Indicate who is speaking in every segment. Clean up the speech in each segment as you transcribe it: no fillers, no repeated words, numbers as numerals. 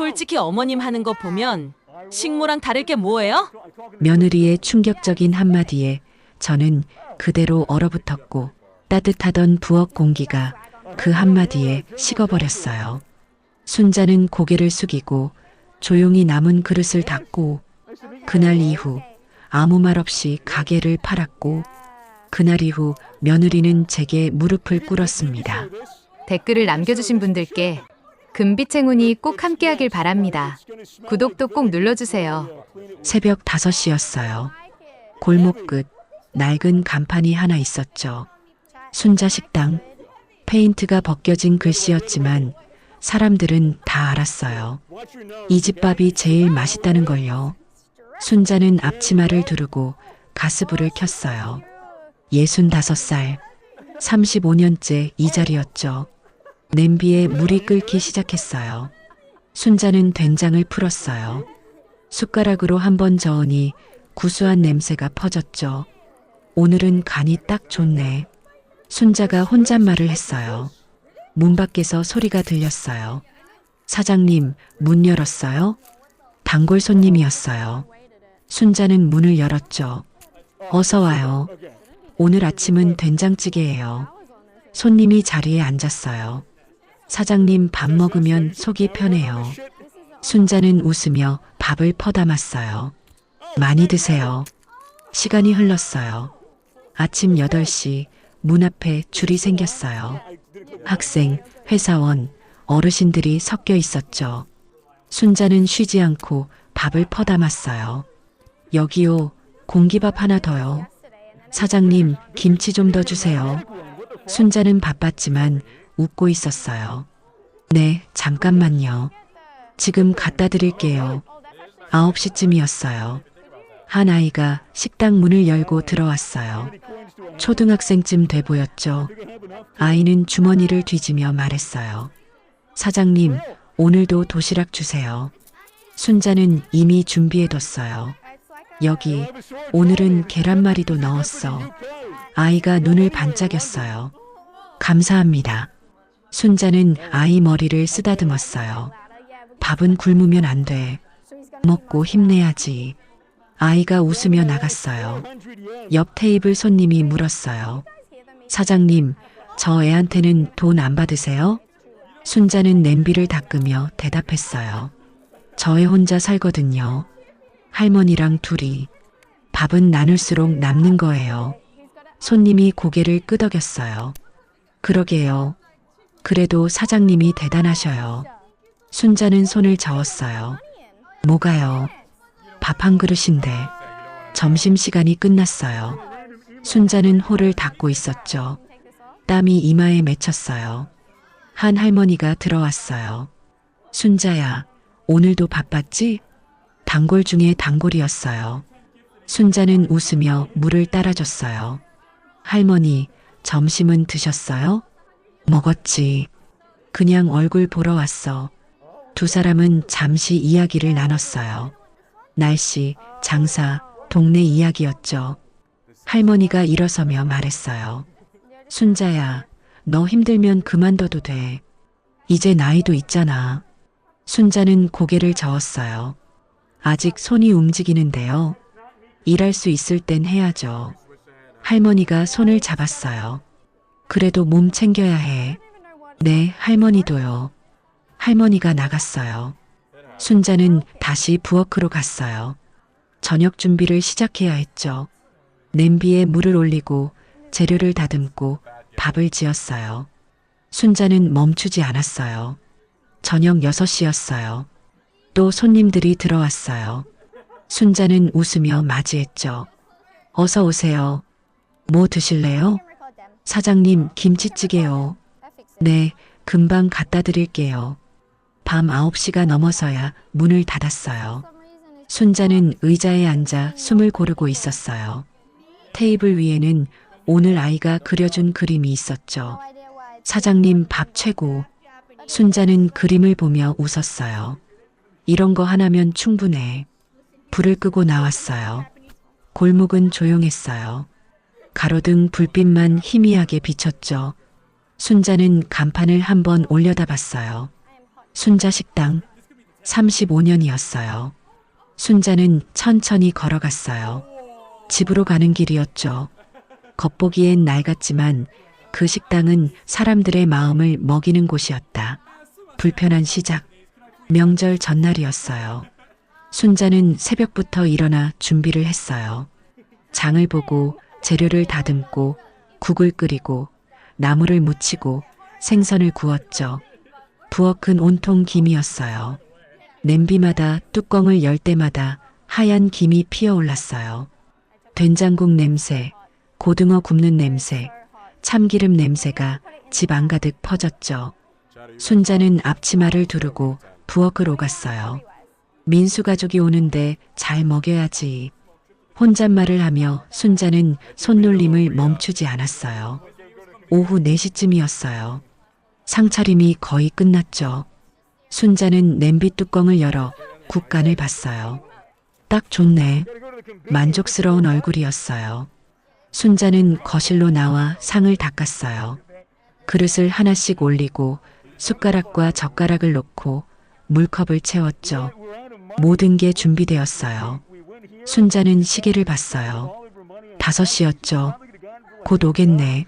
Speaker 1: 솔직히 어머님 하는 거 보면 식모랑 다를 게 뭐예요?
Speaker 2: 며느리의 충격적인 한마디에 저는 그대로 얼어붙었고 따뜻하던 부엌 공기가 그 한마디에 식어버렸어요. 순자는 고개를 숙이고 조용히 남은 그릇을 닦고 그날 이후 아무 말 없이 가게를 팔았고 그날 이후 며느리는 제게 무릎을 꿇었습니다.
Speaker 3: 댓글을 남겨주신 분들께 금빛 행운이 꼭 함께하길 바랍니다. 구독도 꼭 눌러주세요.
Speaker 2: 새벽 5시였어요. 골목 끝 낡은 간판이 하나 있었죠. 순자 식당. 페인트가 벗겨진 글씨였지만 사람들은 다 알았어요. 이 집 밥이 제일 맛있다는 걸요. 순자는 앞치마를 두르고 가스불을 켰어요. 65살, 35년째 이 자리였죠. 냄비에 물이 끓기 시작했어요. 순자는 된장을 풀었어요. 숟가락으로 한번 저으니 구수한 냄새가 퍼졌죠. 오늘은 간이 딱 좋네. 순자가 혼잣말을 했어요. 문 밖에서 소리가 들렸어요. 사장님, 문 열었어요? 단골 손님이었어요. 순자는 문을 열었죠. 어서 와요. 오늘 아침은 된장찌개예요. 손님이 자리에 앉았어요. 사장님 밥 먹으면 속이 편해요. 순자는 웃으며 밥을 퍼담았어요. 많이 드세요. 시간이 흘렀어요. 아침 8시 문 앞에 줄이 생겼어요. 학생, 회사원, 어르신들이 섞여 있었죠. 순자는 쉬지 않고 밥을 퍼담았어요. 여기요, 공기밥 하나 더요. 사장님, 김치 좀 더 주세요. 순자는 바빴지만 웃고 있었어요. 네, 잠깐만요. 지금 갖다 드릴게요. 9시쯤이었어요. 한 아이가 식당 문을 열고 들어왔어요. 초등학생쯤 돼 보였죠. 아이는 주머니를 뒤지며 말했어요. 사장님, 오늘도 도시락 주세요. 순자는 이미 준비해뒀어요. 여기, 오늘은 계란말이도 넣었어. 아이가 눈을 반짝였어요. 감사합니다. 순자는 아이 머리를 쓰다듬었어요. 밥은 굶으면 안 돼. 먹고 힘내야지. 아이가 웃으며 나갔어요. 옆 테이블 손님이 물었어요. 사장님, 저 애한테는 돈 안 받으세요? 순자는 냄비를 닦으며 대답했어요. 저 애 혼자 살거든요. 할머니랑 둘이. 밥은 나눌수록 남는 거예요. 손님이 고개를 끄덕였어요. 그러게요. 그래도 사장님이 대단하셔요. 순자는 손을 저었어요. 뭐가요? 밥 한 그릇인데. 점심시간이 끝났어요. 순자는 홀을 닦고 있었죠. 땀이 이마에 맺혔어요. 한 할머니가 들어왔어요. 순자야, 오늘도 바빴지? 단골 중에 단골이었어요. 순자는 웃으며 물을 따라줬어요. 할머니, 점심은 드셨어요? 먹었지. 그냥 얼굴 보러 왔어. 두 사람은 잠시 이야기를 나눴어요. 날씨, 장사, 동네 이야기였죠. 할머니가 일어서며 말했어요. 순자야, 너 힘들면 그만둬도 돼. 이제 나이도 있잖아. 순자는 고개를 저었어요. 아직 손이 움직이는데요. 일할 수 있을 땐 해야죠. 할머니가 손을 잡았어요. 그래도 몸 챙겨야 해. 네, 할머니도요. 할머니가 나갔어요. 순자는 다시 부엌으로 갔어요. 저녁 준비를 시작해야 했죠. 냄비에 물을 올리고 재료를 다듬고 밥을 지었어요. 순자는 멈추지 않았어요. 저녁 6시였어요. 또 손님들이 들어왔어요. 순자는 웃으며 맞이했죠. 어서 오세요. 뭐 드실래요? 사장님, 김치찌개요. 네, 금방 갖다 드릴게요. 밤 9시가 넘어서야 문을 닫았어요. 순자는 의자에 앉아 숨을 고르고 있었어요. 테이블 위에는 오늘 아이가 그려준 그림이 있었죠. 사장님 밥 최고. 순자는 그림을 보며 웃었어요. 이런 거 하나면 충분해. 불을 끄고 나왔어요. 골목은 조용했어요. 가로등 불빛만 희미하게 비쳤죠. 순자는 간판을 한번 올려다봤어요. 순자 식당. 35년이었어요. 순자는 천천히 걸어갔어요. 집으로 가는 길이었죠. 겉보기엔 낡았지만 그 식당은 사람들의 마음을 먹이는 곳이었다. 불편한 시작. 명절 전날이었어요. 순자는 새벽부터 일어나 준비를 했어요. 장을 보고 재료를 다듬고 국을 끓이고 나물을 무치고 생선을 구웠죠. 부엌은 온통 김이었어요. 냄비마다 뚜껑을 열 때마다 하얀 김이 피어올랐어요. 된장국 냄새, 고등어 굽는 냄새, 참기름 냄새가 집 안가득 퍼졌죠. 순자는 앞치마를 두르고 부엌으로 갔어요. 민수 가족이 오는데 잘 먹여야지. 혼잣말을 하며 순자는 손놀림을 멈추지 않았어요. 오후 4시쯤이었어요. 상차림이 거의 끝났죠. 순자는 냄비 뚜껑을 열어 국간을 봤어요. 딱 좋네. 만족스러운 얼굴이었어요. 순자는 거실로 나와 상을 닦았어요. 그릇을 하나씩 올리고 숟가락과 젓가락을 놓고 물컵을 채웠죠. 모든 게 준비되었어요. 순자는 시계를 봤어요. 5시였죠. 곧 오겠네.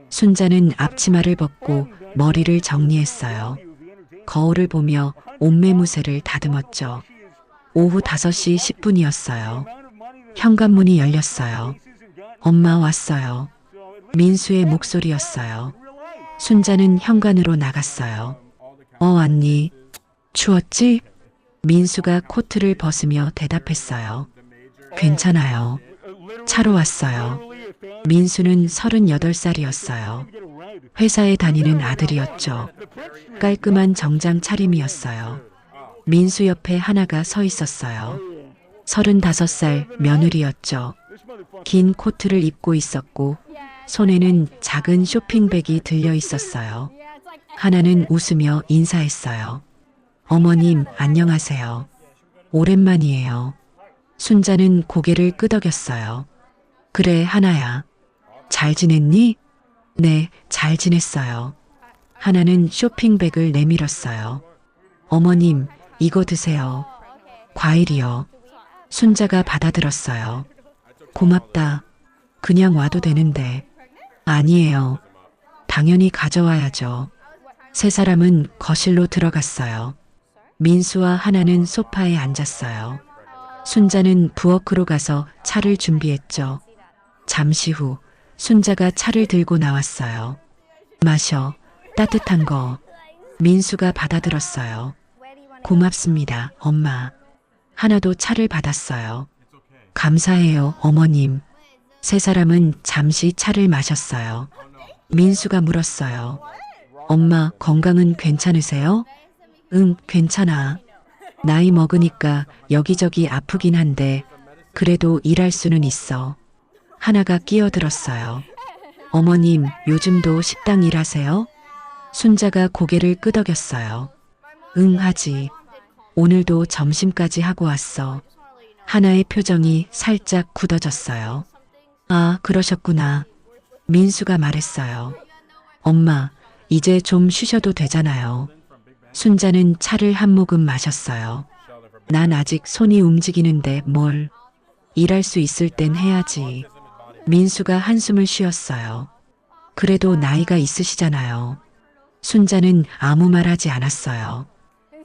Speaker 2: 순자는 앞치마를 벗고 머리를 정리했어요. 거울을 보며 옷매무새를 다듬었죠. 오후 5시 10분이었어요. 현관문이 열렸어요. 엄마 왔어요. 민수의 목소리였어요. 순자는 현관으로 나갔어요. 왔니? 추웠지? 민수가 코트를 벗으며 대답했어요. 괜찮아요. 차로 왔어요. 민수는 38살이었어요. 회사에 다니는 아들이었죠. 깔끔한 정장 차림이었어요. 민수 옆에 하나가 서 있었어요. 35살 며느리였죠. 긴 코트를 입고 있었고 손에는 작은 쇼핑백이 들려 있었어요. 하나는 웃으며 인사했어요. 어머님, 안녕하세요. 오랜만이에요. 순자는 고개를 끄덕였어요. 그래, 하나야. 잘 지냈니? 네, 잘 지냈어요. 하나는 쇼핑백을 내밀었어요. 어머님, 이거 드세요. 과일이요. 순자가 받아들었어요. 고맙다. 그냥 와도 되는데. 아니에요. 당연히 가져와야죠. 세 사람은 거실로 들어갔어요. 민수와 하나는 소파에 앉았어요. 순자는 부엌으로 가서 차를 준비했죠. 잠시 후 순자가 차를 들고 나왔어요. 마셔. 따뜻한 거. 민수가 받아들었어요. 고맙습니다, 엄마. 하나도 차를 받았어요. 감사해요, 어머님. 세 사람은 잠시 차를 마셨어요. 민수가 물었어요. 엄마, 건강은 괜찮으세요? 응, 괜찮아. 나이 먹으니까 여기저기 아프긴 한데 그래도 일할 수는 있어. 하나가 끼어들었어요. 어머님, 요즘도 식당 일하세요? 순자가 고개를 끄덕였어요. 응, 하지. 오늘도 점심까지 하고 왔어. 하나의 표정이 살짝 굳어졌어요. 아, 그러셨구나. 민수가 말했어요. 엄마, 이제 좀 쉬셔도 되잖아요. 순자는 차를 한 모금 마셨어요. 난 아직 손이 움직이는데 뭘. 일할 수 있을 땐 해야지. 민수가 한숨을 쉬었어요. 그래도 나이가 있으시잖아요. 순자는 아무 말 하지 않았어요.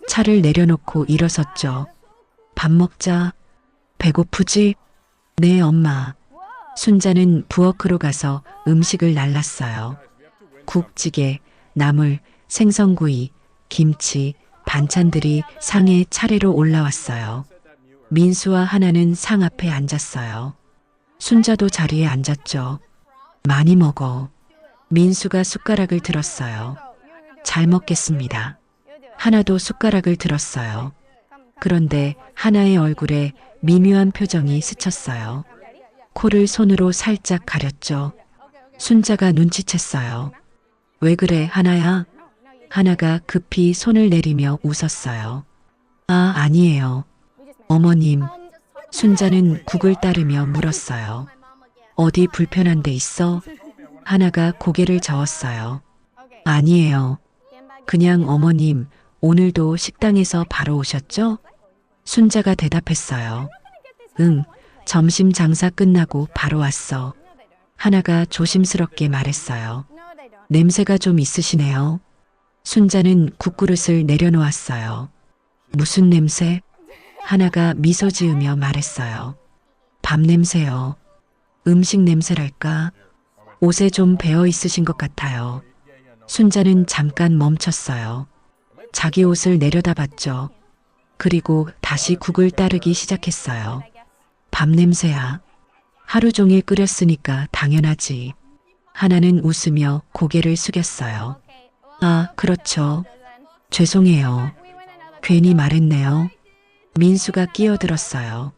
Speaker 2: 차를 내려놓고 일어섰죠. 밥 먹자. 배고프지? 네, 엄마. 순자는 부엌으로 가서 음식을 날랐어요. 국찌개, 나물, 생선구이, 김치, 반찬들이 상에 차례로 올라왔어요. 민수와 하나는 상 앞에 앉았어요. 순자도 자리에 앉았죠. 많이 먹어. 민수가 숟가락을 들었어요. 잘 먹겠습니다. 하나도 숟가락을 들었어요. 그런데 하나의 얼굴에 미묘한 표정이 스쳤어요. 코를 손으로 살짝 가렸죠. 순자가 눈치챘어요. 왜 그래, 하나야? 하나가 급히 손을 내리며 웃었어요. 아, 아니에요. 어머님. 순자는 국을 따르며 물었어요. 어디 불편한 데 있어? 하나가 고개를 저었어요. 아니에요. 그냥 어머님, 오늘도 식당에서 바로 오셨죠? 순자가 대답했어요. 응, 점심 장사 끝나고 바로 왔어. 하나가 조심스럽게 말했어요. 냄새가 좀 있으시네요. 순자는 국그릇을 내려놓았어요. 무슨 냄새? 하나가 미소 지으며 말했어요. 밥 냄새요. 음식 냄새랄까? 옷에 좀 배어 있으신 것 같아요. 순자는 잠깐 멈췄어요. 자기 옷을 내려다봤죠. 그리고 다시 국을 따르기 시작했어요. 밥 냄새야. 하루 종일 끓였으니까 당연하지. 하나는 웃으며 고개를 숙였어요. 아, 그렇죠. 죄송해요. 괜히 말했네요. 민수가 끼어들었어요.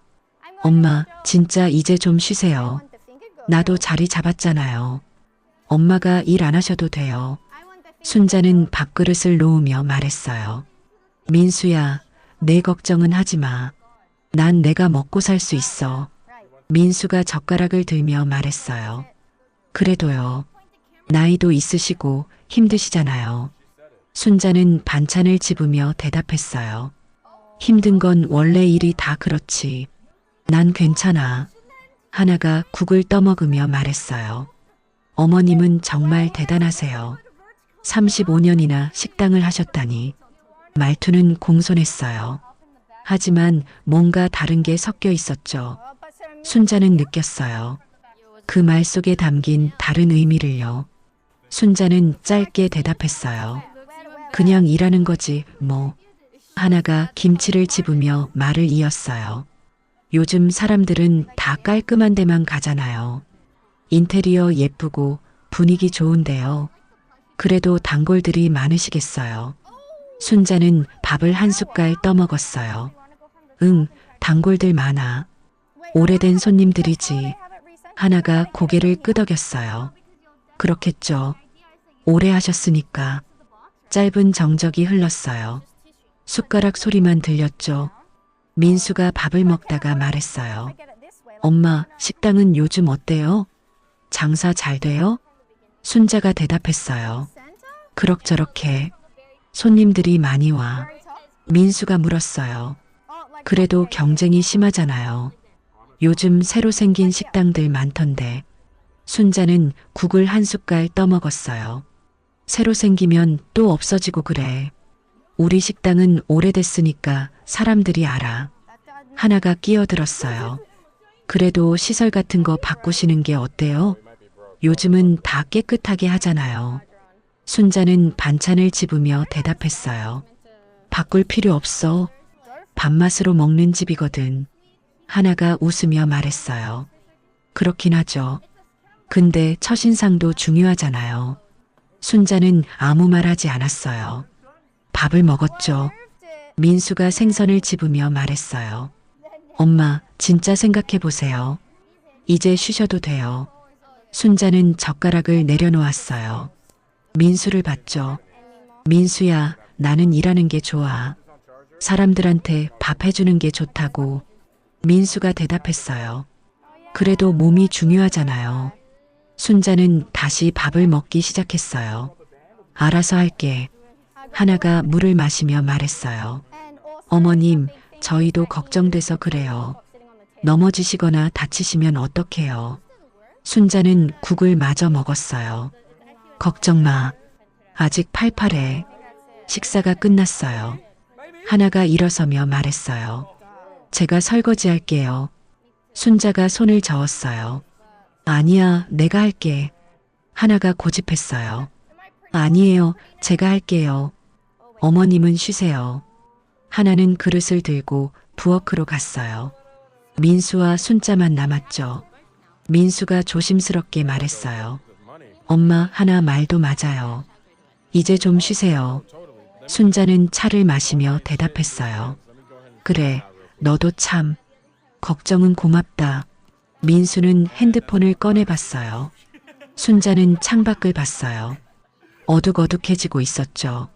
Speaker 2: 엄마, 진짜 이제 좀 쉬세요. 나도 자리 잡았잖아요. 엄마가 일 안 하셔도 돼요. 순자는 밥그릇을 놓으며 말했어요. 민수야, 내 걱정은 하지 마. 난 내가 먹고 살 수 있어. 민수가 젓가락을 들며 말했어요. 그래도요. 나이도 있으시고 힘드시잖아요. 순자는 반찬을 집으며 대답했어요. 힘든 건 원래 일이 다 그렇지. 난 괜찮아. 하나가 국을 떠먹으며 말했어요. 어머님은 정말 대단하세요. 35년이나 식당을 하셨다니. 말투는 공손했어요. 하지만 뭔가 다른 게 섞여 있었죠. 순자는 느꼈어요. 그 말 속에 담긴 다른 의미를요. 순자는 짧게 대답했어요. 그냥 일하는 거지, 뭐. 하나가 김치를 집으며 말을 이었어요. 요즘 사람들은 다 깔끔한 데만 가잖아요. 인테리어 예쁘고 분위기 좋은데요. 그래도 단골들이 많으시겠어요. 순자는 밥을 한 숟갈 떠먹었어요. 응, 단골들 많아. 오래된 손님들이지. 하나가 고개를 끄덕였어요. 그렇겠죠. 오래 하셨으니까. 짧은 정적이 흘렀어요. 숟가락 소리만 들렸죠. 민수가 밥을 먹다가 말했어요. 엄마, 식당은 요즘 어때요? 장사 잘 돼요? 순자가 대답했어요. 그럭저럭해. 손님들이 많이 와. 민수가 물었어요. 그래도 경쟁이 심하잖아요. 요즘 새로 생긴 식당들 많던데. 순자는 국을 한 숟갈 떠먹었어요. 새로 생기면 또 없어지고 그래. 우리 식당은 오래됐으니까 사람들이 알아. 하나가 끼어들었어요. 그래도 시설 같은 거 바꾸시는 게 어때요? 요즘은 다 깨끗하게 하잖아요. 순자는 반찬을 집으며 대답했어요. 바꿀 필요 없어. 밥맛으로 먹는 집이거든. 하나가 웃으며 말했어요. 그렇긴 하죠. 근데 첫인상도 중요하잖아요. 순자는 아무 말 하지 않았어요. 밥을 먹었죠. 민수가 생선을 집으며 말했어요. 엄마, 진짜 생각해 보세요. 이제 쉬셔도 돼요. 순자는 젓가락을 내려놓았어요. 민수를 봤죠. 민수야, 나는 일하는 게 좋아. 사람들한테 밥 해주는 게 좋다고. 민수가 대답했어요. 그래도 몸이 중요하잖아요. 순자는 다시 밥을 먹기 시작했어요. 알아서 할게. 하나가 물을 마시며 말했어요. 어머님, 저희도 걱정돼서 그래요. 넘어지시거나 다치시면 어떡해요. 순자는 국을 마저 먹었어요. 걱정 마. 아직 팔팔해. 식사가 끝났어요. 하나가 일어서며 말했어요. 제가 설거지 할게요. 순자가 손을 저었어요. 아니야, 내가 할게. 하나가 고집했어요. 아니에요, 제가 할게요. 어머님은 쉬세요. 하나는 그릇을 들고 부엌으로 갔어요. 민수와 순자만 남았죠. 민수가 조심스럽게 말했어요. 엄마, 하나 말도 맞아요. 이제 좀 쉬세요. 순자는 차를 마시며 대답했어요. 그래, 너도 참. 걱정은 고맙다. 민수는 핸드폰을 꺼내봤어요. 순자는 창밖을 봤어요. 어둑어둑해지고 있었죠.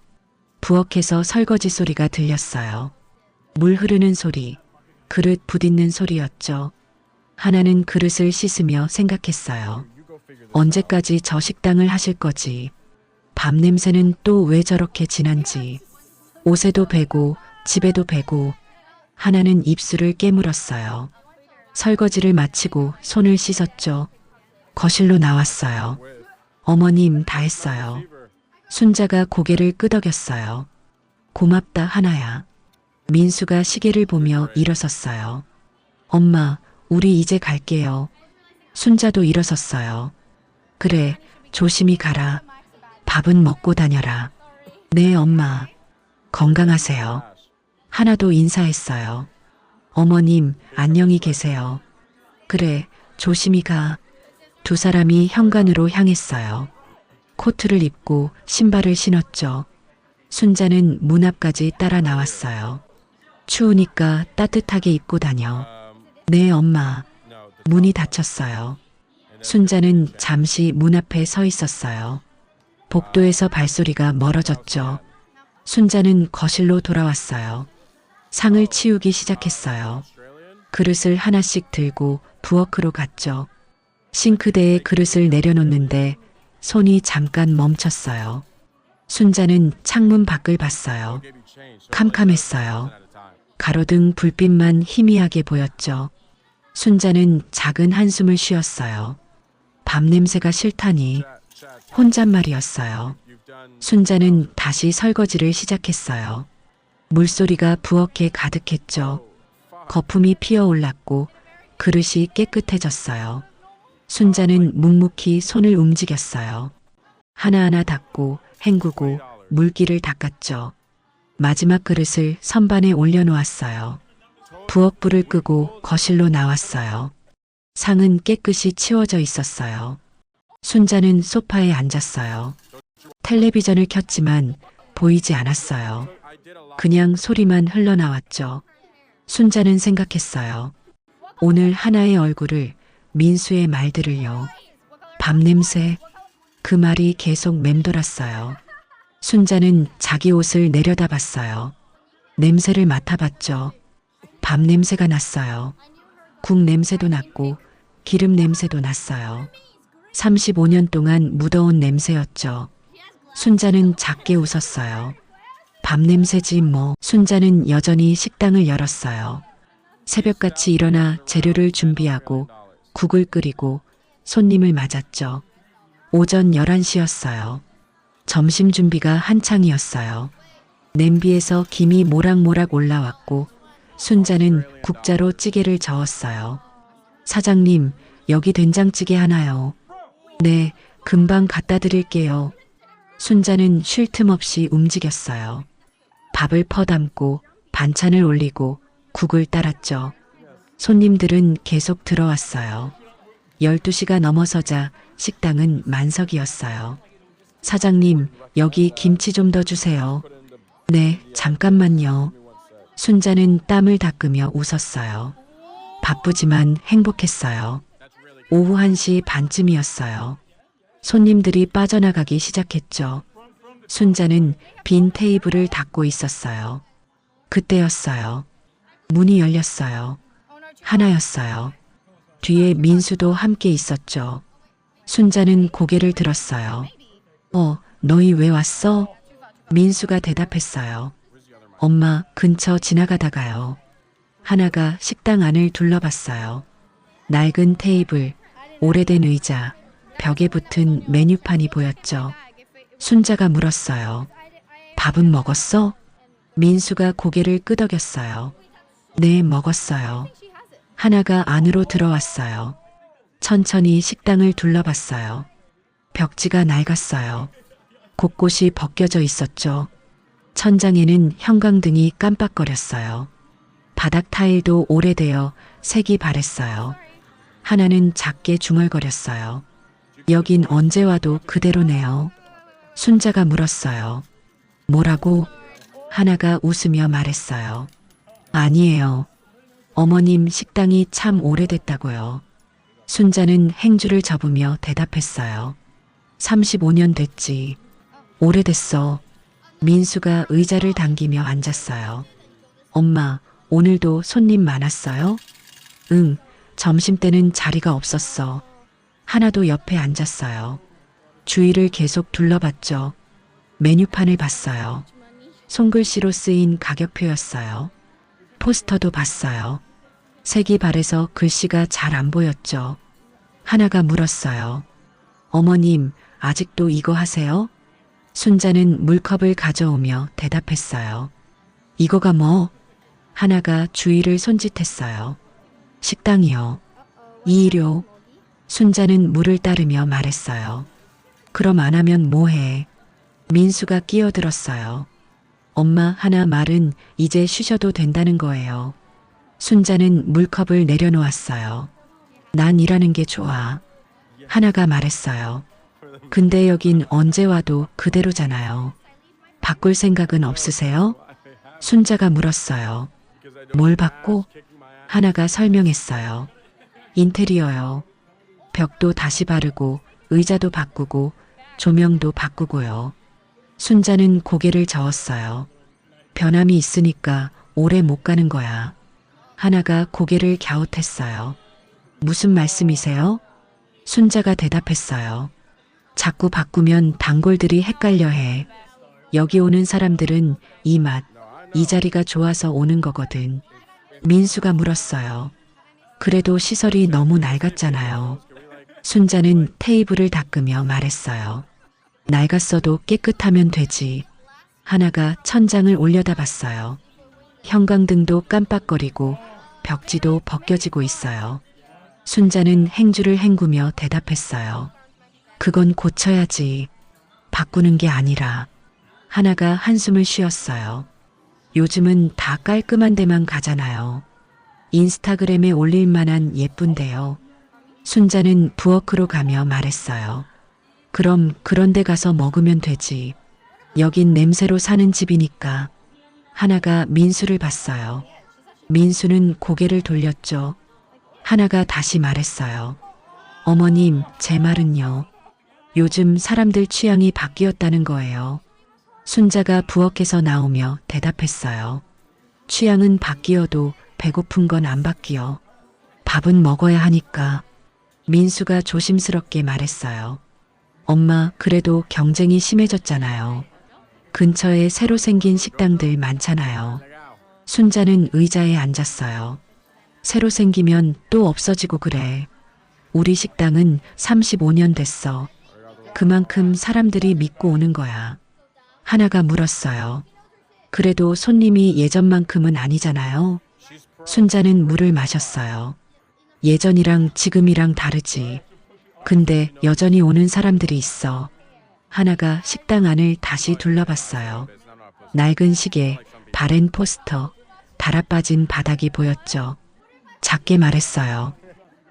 Speaker 2: 부엌에서 설거지 소리가 들렸어요. 물 흐르는 소리, 그릇 부딪는 소리였죠. 하나는 그릇을 씻으며 생각했어요. 언제까지 저 식당을 하실 거지? 밥 냄새는 또 왜 저렇게 진한지. 옷에도 베고 집에도 베고 하나는 입술을 깨물었어요. 설거지를 마치고 손을 씻었죠. 거실로 나왔어요. 어머님 다 했어요. 순자가 고개를 끄덕였어요. 고맙다 하나야. 민수가 시계를 보며 일어섰어요. 엄마, 우리 이제 갈게요. 순자도 일어섰어요. 그래, 조심히 가라. 밥은 먹고 다녀라. 네, 엄마. 건강하세요. 하나도 인사했어요. 어머님, 안녕히 계세요. 그래, 조심히 가. 두 사람이 현관으로 향했어요. 코트를 입고 신발을 신었죠. 순자는 문 앞까지 따라 나왔어요. 추우니까 따뜻하게 입고 다녀. 네, 엄마. 문이 닫혔어요. 순자는 잠시 문 앞에 서 있었어요. 복도에서 발소리가 멀어졌죠. 순자는 거실로 돌아왔어요. 상을 치우기 시작했어요. 그릇을 하나씩 들고 부엌으로 갔죠. 싱크대에 그릇을 내려놓는데 손이 잠깐 멈췄어요. 순자는 창문 밖을 봤어요. 캄캄했어요. 가로등 불빛만 희미하게 보였죠. 순자는 작은 한숨을 쉬었어요. 밤 냄새가 싫다니 혼잣말이었어요. 순자는 다시 설거지를 시작했어요. 물소리가 부엌에 가득했죠. 거품이 피어올랐고 그릇이 깨끗해졌어요. 순자는 묵묵히 손을 움직였어요. 하나하나 닦고 헹구고 물기를 닦았죠. 마지막 그릇을 선반에 올려놓았어요. 부엌 불을 끄고 거실로 나왔어요. 상은 깨끗이 치워져 있었어요. 순자는 소파에 앉았어요. 텔레비전을 켰지만 보이지 않았어요. 그냥 소리만 흘러나왔죠. 순자는 생각했어요. 오늘 하나의 얼굴을, 민수의 말들을요. 밥 냄새, 그 말이 계속 맴돌았어요. 순자는 자기 옷을 내려다봤어요. 냄새를 맡아봤죠. 밥 냄새가 났어요. 국 냄새도 났고 기름 냄새도 났어요. 35년 동안 묻어온 냄새였죠. 순자는 작게 웃었어요. 밥 냄새지 뭐. 순자는 여전히 식당을 열었어요. 새벽같이 일어나 재료를 준비하고 국을 끓이고 손님을 맞았죠. 오전 11시였어요. 점심 준비가 한창이었어요. 냄비에서 김이 모락모락 올라왔고 순자는 국자로 찌개를 저었어요. 사장님, 여기 된장찌개 하나요. 네, 금방 갖다 드릴게요. 순자는 쉴 틈 없이 움직였어요. 밥을 퍼담고 반찬을 올리고 국을 따랐죠. 손님들은 계속 들어왔어요. 12시가 넘어서자 식당은 만석이었어요. 사장님, 여기 김치 좀 더 주세요. 네, 잠깐만요. 순자는 땀을 닦으며 웃었어요. 바쁘지만 행복했어요. 오후 1시 반쯤이었어요. 손님들이 빠져나가기 시작했죠. 순자는 빈 테이블을 닦고 있었어요. 그때였어요. 문이 열렸어요. 하나였어요. 뒤에 민수도 함께 있었죠. 순자는 고개를 들었어요. 너희 왜 왔어? 민수가 대답했어요. 엄마, 근처 지나가다가요. 하나가 식당 안을 둘러봤어요. 낡은 테이블, 오래된 의자, 벽에 붙은 메뉴판이 보였죠. 순자가 물었어요. 밥은 먹었어? 민수가 고개를 끄덕였어요. 네, 먹었어요. 하나가 안으로 들어왔어요. 천천히 식당을 둘러봤어요. 벽지가 낡았어요. 곳곳이 벗겨져 있었죠. 천장에는 형광등이 깜빡거렸어요. 바닥 타일도 오래되어 색이 바랬어요. 하나는 작게 중얼거렸어요. 여긴 언제 와도 그대로네요. 순자가 물었어요. 뭐라고? 하나가 웃으며 말했어요. 아니에요. 어머님 식당이 참 오래됐다고요. 순자는 행주를 접으며 대답했어요. 35년 됐지. 오래됐어. 민수가 의자를 당기며 앉았어요. 엄마, 오늘도 손님 많았어요? 응, 점심때는 자리가 없었어. 하나도 옆에 앉았어요. 주위를 계속 둘러봤죠. 메뉴판을 봤어요. 손글씨로 쓰인 가격표였어요. 포스터도 봤어요. 색이 바래서 글씨가 잘 안 보였죠. 하나가 물었어요. 어머님, 아직도 이거 하세요? 순자는 물컵을 가져오며 대답했어요. 이거가 뭐? 하나가 주위를 손짓했어요. 식당이요. 이일요. 순자는 물을 따르며 말했어요. 그럼 안 하면 뭐해? 민수가 끼어들었어요. 엄마, 하나 말은 이제 쉬셔도 된다는 거예요. 순자는 물컵을 내려놓았어요. 난 일하는 게 좋아. 하나가 말했어요. 근데 여긴 언제 와도 그대로잖아요. 바꿀 생각은 없으세요? 순자가 물었어요. 뭘 바꿔? 하나가 설명했어요. 인테리어요. 벽도 다시 바르고 의자도 바꾸고 조명도 바꾸고요. 순자는 고개를 저었어요. 변함이 있으니까 오래 못 가는 거야. 하나가 고개를 갸웃했어요. 무슨 말씀이세요? 순자가 대답했어요. 자꾸 바꾸면 단골들이 헷갈려 해. 여기 오는 사람들은 이 맛, 이 자리가 좋아서 오는 거거든. 민수가 물었어요. 그래도 시설이 너무 낡았잖아요. 순자는 테이블을 닦으며 말했어요. 낡았어도 깨끗하면 되지. 하나가 천장을 올려다봤어요. 형광등도 깜빡거리고 벽지도 벗겨지고 있어요. 순자는 행주를 헹구며 대답했어요. 그건 고쳐야지. 바꾸는 게 아니라. 하나가 한숨을 쉬었어요. 요즘은 다 깔끔한 데만 가잖아요. 인스타그램에 올릴 만한 예쁜데요. 순자는 부엌으로 가며 말했어요. 그럼 그런 데 가서 먹으면 되지. 여긴 냄새로 사는 집이니까. 하나가 민수를 봤어요. 민수는 고개를 돌렸죠. 하나가 다시 말했어요. 어머님, 제 말은요. 요즘 사람들 취향이 바뀌었다는 거예요. 순자가 부엌에서 나오며 대답했어요. 취향은 바뀌어도 배고픈 건 안 바뀌어. 밥은 먹어야 하니까. 민수가 조심스럽게 말했어요. 엄마, 그래도 경쟁이 심해졌잖아요. 근처에 새로 생긴 식당들 많잖아요. 순자는 의자에 앉았어요. 새로 생기면 또 없어지고 그래. 우리 식당은 35년 됐어. 그만큼 사람들이 믿고 오는 거야. 하나가 물었어요. 그래도 손님이 예전만큼은 아니잖아요. 순자는 물을 마셨어요. 예전이랑 지금이랑 다르지. 근데 여전히 오는 사람들이 있어. 하나가 식당 안을 다시 둘러봤어요. 낡은 시계, 바랜 포스터, 달아빠진 바닥이 보였죠. 작게 말했어요.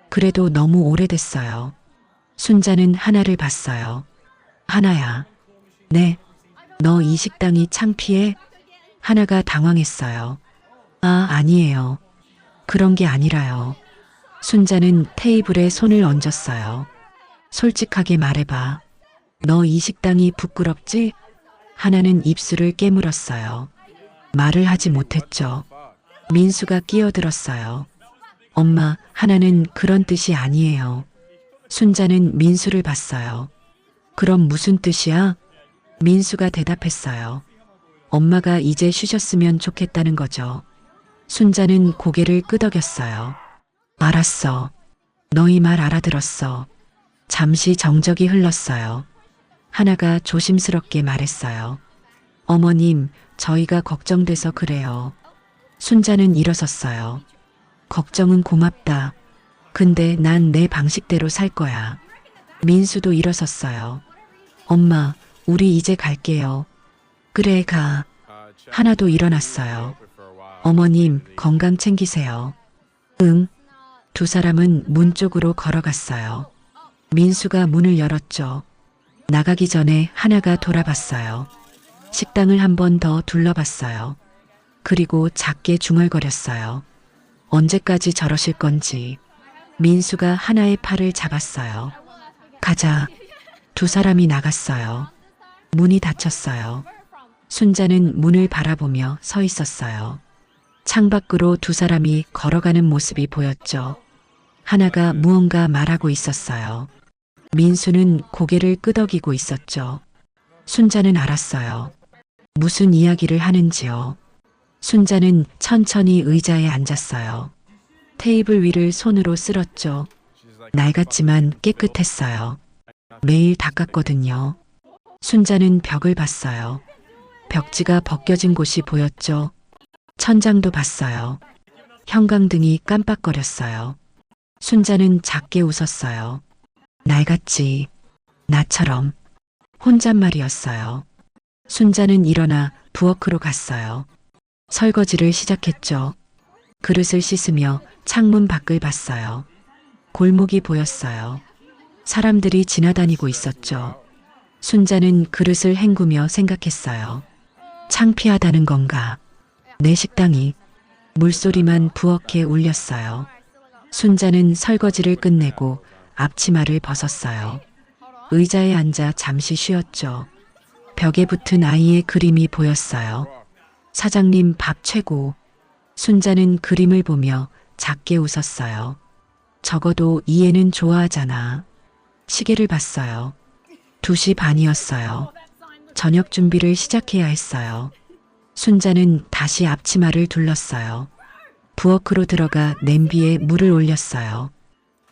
Speaker 2: 그래도 너무 오래됐어요. 순자는 하나를 봤어요. 하나야. 네. 너 이 식당이 창피해? 하나가 당황했어요. 아, 아니에요. 그런 게 아니라요. 순자는 테이블에 손을 얹었어요. 솔직하게 말해봐. 너 이 식당이 부끄럽지? 하나는 입술을 깨물었어요. 말을 하지 못했죠. 민수가 끼어들었어요. 엄마, 하나는 그런 뜻이 아니에요. 순자는 민수를 봤어요. 그럼 무슨 뜻이야? 민수가 대답했어요. 엄마가 이제 쉬셨으면 좋겠다는 거죠. 순자는 고개를 끄덕였어요. 알았어. 너희 말 알아들었어. 잠시 정적이 흘렀어요. 하나가 조심스럽게 말했어요. 어머님, 저희가 걱정돼서 그래요. 순자는 일어섰어요. 걱정은 고맙다. 근데 난 내 방식대로 살 거야. 민수도 일어섰어요. 엄마, 우리 이제 갈게요. 그래, 가. 하나도 일어났어요. 어머님, 건강 챙기세요. 응. 두 사람은 문 쪽으로 걸어갔어요. 민수가 문을 열었죠. 나가기 전에 하나가 돌아봤어요. 식당을 한 번 더 둘러봤어요. 그리고 작게 중얼거렸어요. 언제까지 저러실 건지. 민수가 하나의 팔을 잡았어요. 가자. 두 사람이 나갔어요. 문이 닫혔어요. 순자는 문을 바라보며 서 있었어요. 창밖으로 두 사람이 걸어가는 모습이 보였죠. 하나가 무언가 말하고 있었어요. 민수는 고개를 끄덕이고 있었죠. 순자는 알았어요. 무슨 이야기를 하는지요. 순자는 천천히 의자에 앉았어요. 테이블 위를 손으로 쓸었죠. 낡았지만 깨끗했어요. 매일 닦았거든요. 순자는 벽을 봤어요. 벽지가 벗겨진 곳이 보였죠. 천장도 봤어요. 형광등이 깜빡거렸어요. 순자는 작게 웃었어요. 낡았지. 나처럼. 혼잣말이었어요. 순자는 일어나 부엌으로 갔어요. 설거지를 시작했죠. 그릇을 씻으며 창문 밖을 봤어요. 골목이 보였어요. 사람들이 지나다니고 있었죠. 순자는 그릇을 헹구며 생각했어요. 창피하다는 건가? 내 식당이. 물소리만 부엌에 울렸어요. 순자는 설거지를 끝내고 앞치마를 벗었어요. 의자에 앉아 잠시 쉬었죠. 벽에 붙은 아이의 그림이 보였어요. 사장님 밥 최고. 순자는 그림을 보며 작게 웃었어요. 적어도 이해는 좋아하잖아. 시계를 봤어요. 2시 반이었어요. 저녁 준비를 시작해야 했어요. 순자는 다시 앞치마를 둘렀어요. 부엌으로 들어가 냄비에 물을 올렸어요.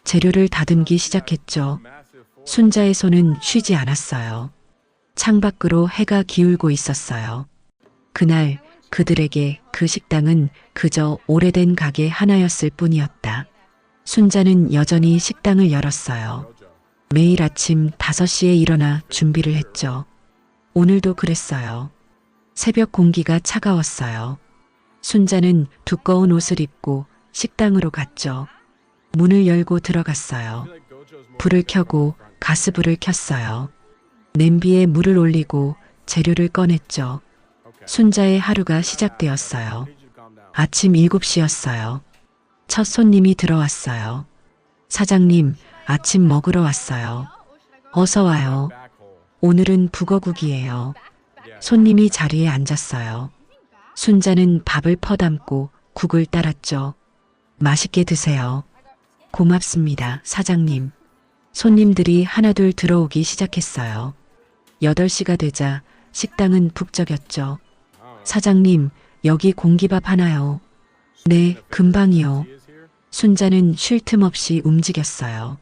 Speaker 2: 재료를 다듬기 시작했죠. 순자의 손은 쉬지 않았어요. 창밖으로 해가 기울고 있었어요. 그날 그들에게 그 식당은 그저 오래된 가게 하나였을 뿐이었다. 순자는 여전히 식당을 열었어요. 매일 아침 5시에 일어나 준비를 했죠. 오늘도 그랬어요. 새벽 공기가 차가웠어요. 순자는 두꺼운 옷을 입고 식당으로 갔죠. 문을 열고 들어갔어요. 불을 켜고 가스불을 켰어요. 냄비에 물을 올리고 재료를 꺼냈죠. 순자의 하루가 시작되었어요. 아침 7시였어요. 첫 손님이 들어왔어요. 사장님, 아침 먹으러 왔어요. 어서 와요. 오늘은 북어국이에요. 손님이 자리에 앉았어요. 순자는 밥을 퍼담고 국을 따랐죠. 맛있게 드세요. 고맙습니다, 사장님. 손님들이 하나둘 들어오기 시작했어요. 8시가 되자 식당은 북적였죠. 사장님, 여기 공기밥 하나요? 네, 금방이요. 순자는 쉴 틈 없이 움직였어요.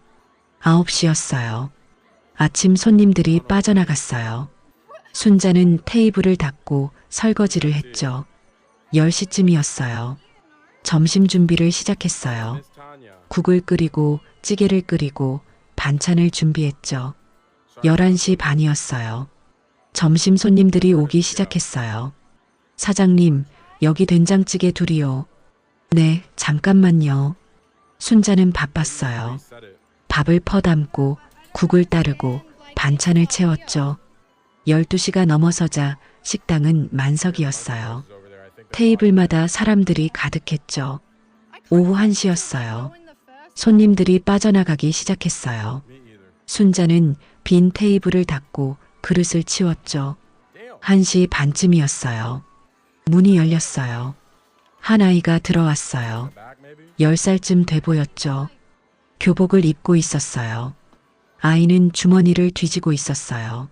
Speaker 2: 9시였어요. 아침 손님들이 빠져나갔어요. 순자는 테이블을 닦고 설거지를 했죠. 10시쯤이었어요. 점심 준비를 시작했어요. 국을 끓이고 찌개를 끓이고 반찬을 준비했죠. 11시 반이었어요. 점심 손님들이 오기 시작했어요. 사장님, 여기 된장찌개 둘이요. 네, 잠깐만요. 순자는 바빴어요. 밥을 퍼담고 국을 따르고 반찬을 채웠죠. 12시가 넘어서자 식당은 만석이었어요. 테이블마다 사람들이 가득했죠. 오후 1시였어요. 손님들이 빠져나가기 시작했어요. 순자는 빈 테이블을 닦고 그릇을 치웠죠. 1시 반쯤이었어요. 문이 열렸어요. 한 아이가 들어왔어요. 10살쯤 돼 보였죠. 교복을 입고 있었어요. 아이는 주머니를 뒤지고 있었어요.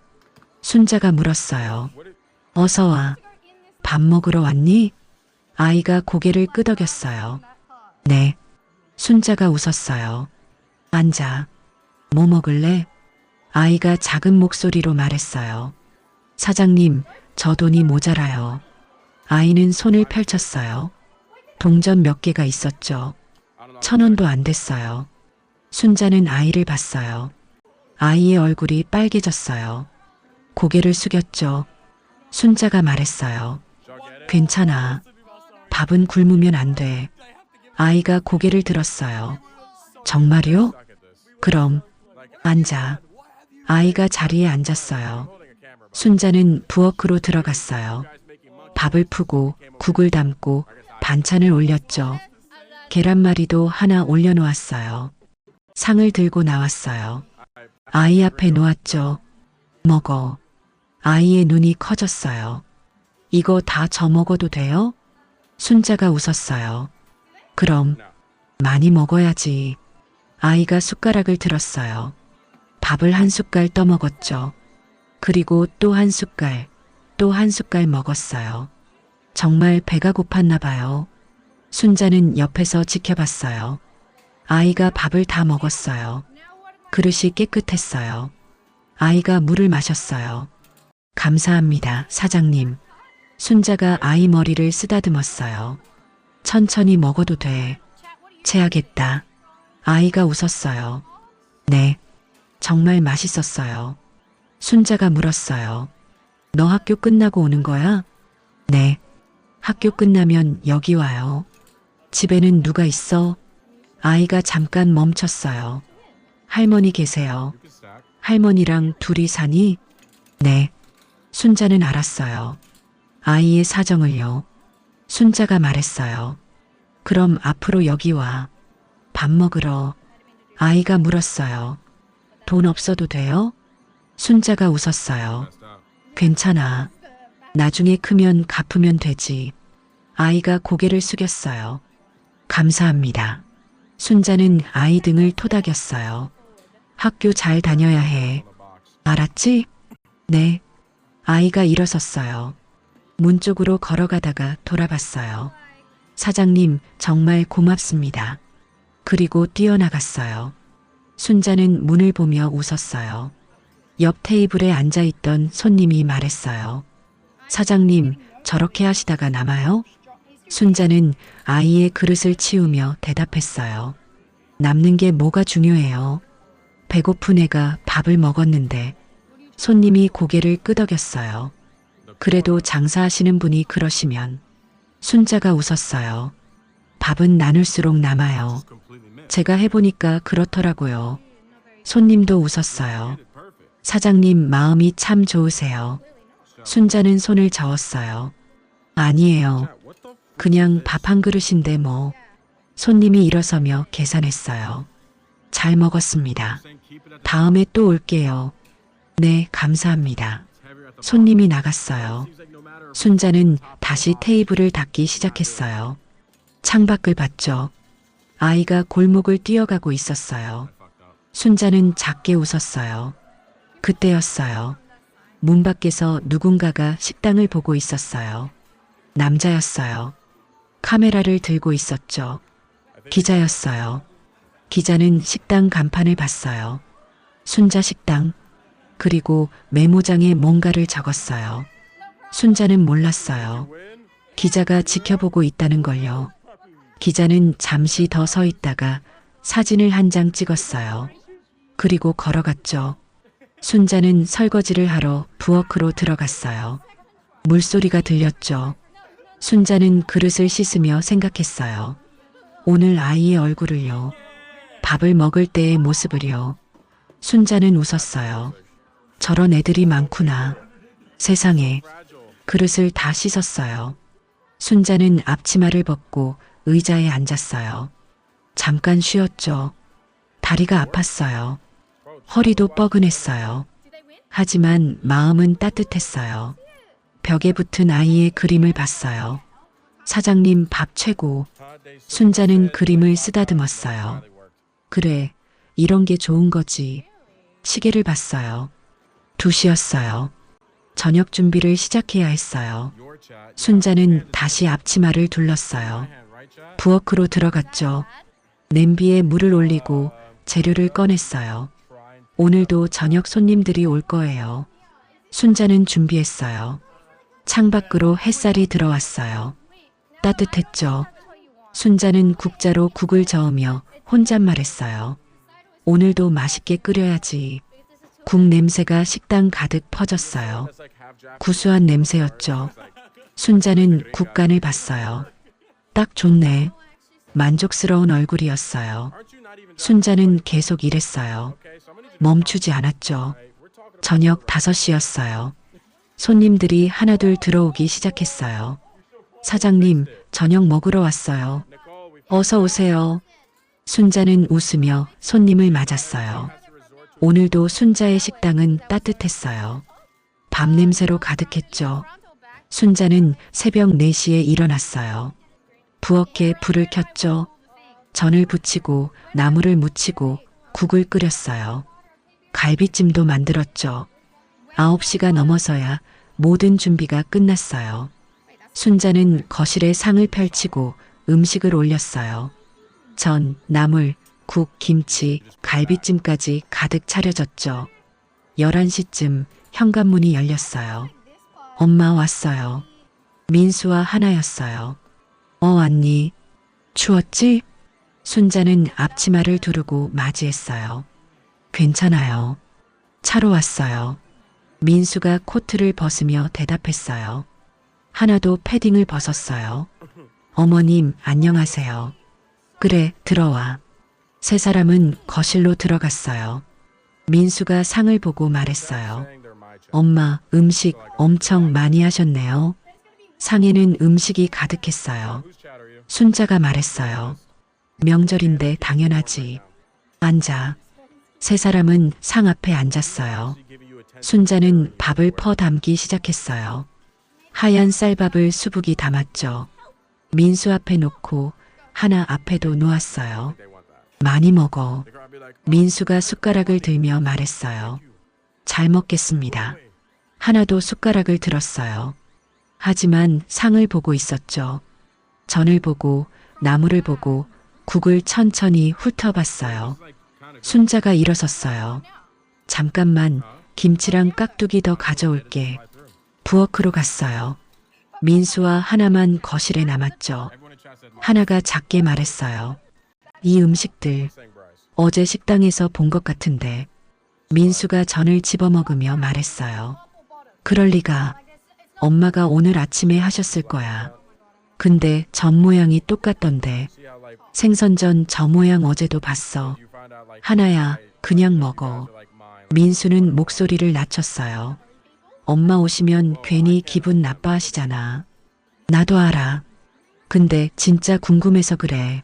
Speaker 2: 순자가 물었어요. 어서 와. 밥 먹으러 왔니? 아이가 고개를 끄덕였어요. 네. 순자가 웃었어요. 앉아. 뭐 먹을래? 아이가 작은 목소리로 말했어요. 사장님, 저 돈이 모자라요. 아이는 손을 펼쳤어요. 동전 몇 개가 있었죠. 1,000원도 안 됐어요. 순자는 아이를 봤어요. 아이의 얼굴이 빨개졌어요. 고개를 숙였죠. 순자가 말했어요. 괜찮아. 밥은 굶으면 안 돼. 아이가 고개를 들었어요. 정말요? 그럼 앉아. 아이가 자리에 앉았어요. 순자는 부엌으로 들어갔어요. 밥을 푸고 국을 담고 반찬을 올렸죠. 계란말이도 하나 올려놓았어요. 상을 들고 나왔어요. 아이 앞에 놓았죠. 먹어. 아이의 눈이 커졌어요. 이거 다 저 먹어도 돼요? 순자가 웃었어요. 그럼 많이 먹어야지. 아이가 숟가락을 들었어요. 밥을 한 숟갈 떠먹었죠. 그리고 또 한 숟갈, 또 한 숟갈 먹었어요. 정말 배가 고팠나 봐요. 순자는 옆에서 지켜봤어요. 아이가 밥을 다 먹었어요. 그릇이 깨끗했어요. 아이가 물을 마셨어요. 감사합니다, 사장님. 순자가 아이 머리를 쓰다듬었어요. 천천히 먹어도 돼. 체하겠다. 아이가 웃었어요. 네, 정말 맛있었어요. 순자가 물었어요. 너 학교 끝나고 오는 거야? 네. 학교 끝나면 여기 와요. 집에는 누가 있어? 아이가 잠깐 멈췄어요. 할머니 계세요. 할머니랑 둘이 사니? 네. 순자는 알았어요. 아이의 사정을요. 순자가 말했어요. 그럼 앞으로 여기 와. 밥 먹으러. 아이가 물었어요. 돈 없어도 돼요? 순자가 웃었어요. 괜찮아. 나중에 크면 갚으면 되지. 아이가 고개를 숙였어요. 감사합니다. 순자는 아이 등을 토닥였어요. 학교 잘 다녀야 해. 알았지? 네. 아이가 일어섰어요. 문 쪽으로 걸어가다가 돌아봤어요. 사장님, 정말 고맙습니다. 그리고 뛰어나갔어요. 순자는 문을 보며 웃었어요. 옆 테이블에 앉아있던 손님이 말했어요. 사장님, 저렇게 하시다가 남아요? 순자는 아이의 그릇을 치우며 대답했어요. 남는 게 뭐가 중요해요? 배고픈 애가 밥을 먹었는데. 손님이 고개를 끄덕였어요. 그래도 장사하시는 분이 그러시면. 순자가 웃었어요. 밥은 나눌수록 남아요. 제가 해보니까 그렇더라고요. 손님도 웃었어요. 사장님 마음이 참 좋으세요. 순자는 손을 저었어요. 아니에요. 그냥 밥 한 그릇인데 뭐. 손님이 일어서며 계산했어요. 잘 먹었습니다. 다음에 또 올게요. 네, 감사합니다. 손님이 나갔어요. 순자는 다시 테이블을 닦기 시작했어요. 창밖을 봤죠. 아이가 골목을 뛰어가고 있었어요. 순자는 작게 웃었어요. 그때였어요. 문 밖에서 누군가가 식당을 보고 있었어요. 남자였어요. 카메라를 들고 있었죠. 기자였어요. 기자는 식당 간판을 봤어요. 순자 식당. 그리고 메모장에 뭔가를 적었어요. 순자는 몰랐어요. 기자가 지켜보고 있다는 걸요. 기자는 잠시 더 서 있다가 사진을 한 장 찍었어요. 그리고 걸어갔죠. 순자는 설거지를 하러 부엌으로 들어갔어요. 물소리가 들렸죠. 순자는 그릇을 씻으며 생각했어요. 오늘 아이의 얼굴을요. 밥을 먹을 때의 모습을요. 순자는 웃었어요. 저런 애들이 많구나. 세상에. 그릇을 다 씻었어요. 순자는 앞치마를 벗고 의자에 앉았어요. 잠깐 쉬었죠. 다리가 아팠어요. 허리도 뻐근했어요. 하지만 마음은 따뜻했어요. 벽에 붙은 아이의 그림을 봤어요. 사장님 밥 최고. 순자는 그림을 쓰다듬었어요. 그래, 이런 게 좋은 거지. 시계를 봤어요. 2시였어요. 저녁 준비를 시작해야 했어요. 순자는 다시 앞치마를 둘렀어요. 부엌으로 들어갔죠. 냄비에 물을 올리고 재료를 꺼냈어요. 오늘도 저녁 손님들이 올 거예요. 순자는 준비했어요. 창밖으로 햇살이 들어왔어요. 따뜻했죠. 순자는 국자로 국을 저으며 혼잣말했어요. 오늘도 맛있게 끓여야지. 국 냄새가 식당 가득 퍼졌어요. 구수한 냄새였죠. 순자는 국간을 봤어요. 딱 좋네. 만족스러운 얼굴이었어요. 순자는 계속 일했어요. 멈추지 않았죠. 저녁 5시였어요. 손님들이 하나둘 들어오기 시작했어요. 사장님, 저녁 먹으러 왔어요. 어서 오세요. 순자는 웃으며 손님을 맞았어요. 오늘도 순자의 식당은 따뜻했어요. 밥 냄새로 가득했죠. 순자는 새벽 4시에 일어났어요. 부엌에 불을 켰죠. 전을 부치고 나물을 무치고 국을 끓였어요. 갈비찜도 만들었죠. 9시가 넘어서야 모든 준비가 끝났어요. 순자는 거실에 상을 펼치고 음식을 올렸어요. 전, 나물, 국, 김치, 갈비찜까지 가득 차려졌죠. 11시쯤 현관문이 열렸어요. 엄마 왔어요. 민수와 하나였어요. 왔니? 추웠지? 순자는 앞치마를 두르고 맞이했어요. 괜찮아요. 차로 왔어요. 민수가 코트를 벗으며 대답했어요. 하나도 패딩을 벗었어요. 어머님, 안녕하세요. 그래, 들어와. 세 사람은 거실로 들어갔어요. 민수가 상을 보고 말했어요. 엄마, 음식 엄청 많이 하셨네요. 상에는 음식이 가득했어요. 순자가 말했어요. 명절인데 당연하지. 앉아. 세 사람은 상 앞에 앉았어요. 순자는 밥을 퍼 담기 시작했어요. 하얀 쌀밥을 수북이 담았죠. 민수 앞에 놓고 하나 앞에도 놓았어요. 많이 먹어. 민수가 숟가락을 들며 말했어요. 잘 먹겠습니다. 하나도 숟가락을 들었어요. 하지만 상을 보고 있었죠. 전을 보고 나물을 보고 국을 천천히 훑어봤어요. 순자가 일어섰어요. 잠깐만, 김치랑 깍두기 더 가져올게. 부엌으로 갔어요. 민수와 하나만 거실에 남았죠. 하나가 작게 말했어요. 이 음식들 어제 식당에서 본 것 같은데. 민수가 전을 집어먹으며 말했어요. 그럴 리가. 엄마가 오늘 아침에 하셨을 거야. 근데 전 모양이 똑같던데. 생선전 저 모양 어제도 봤어. 하나야, 그냥 먹어. 민수는 목소리를 낮췄어요. 엄마 오시면 괜히 기분 나빠하시잖아. 나도 알아. 근데 진짜 궁금해서 그래.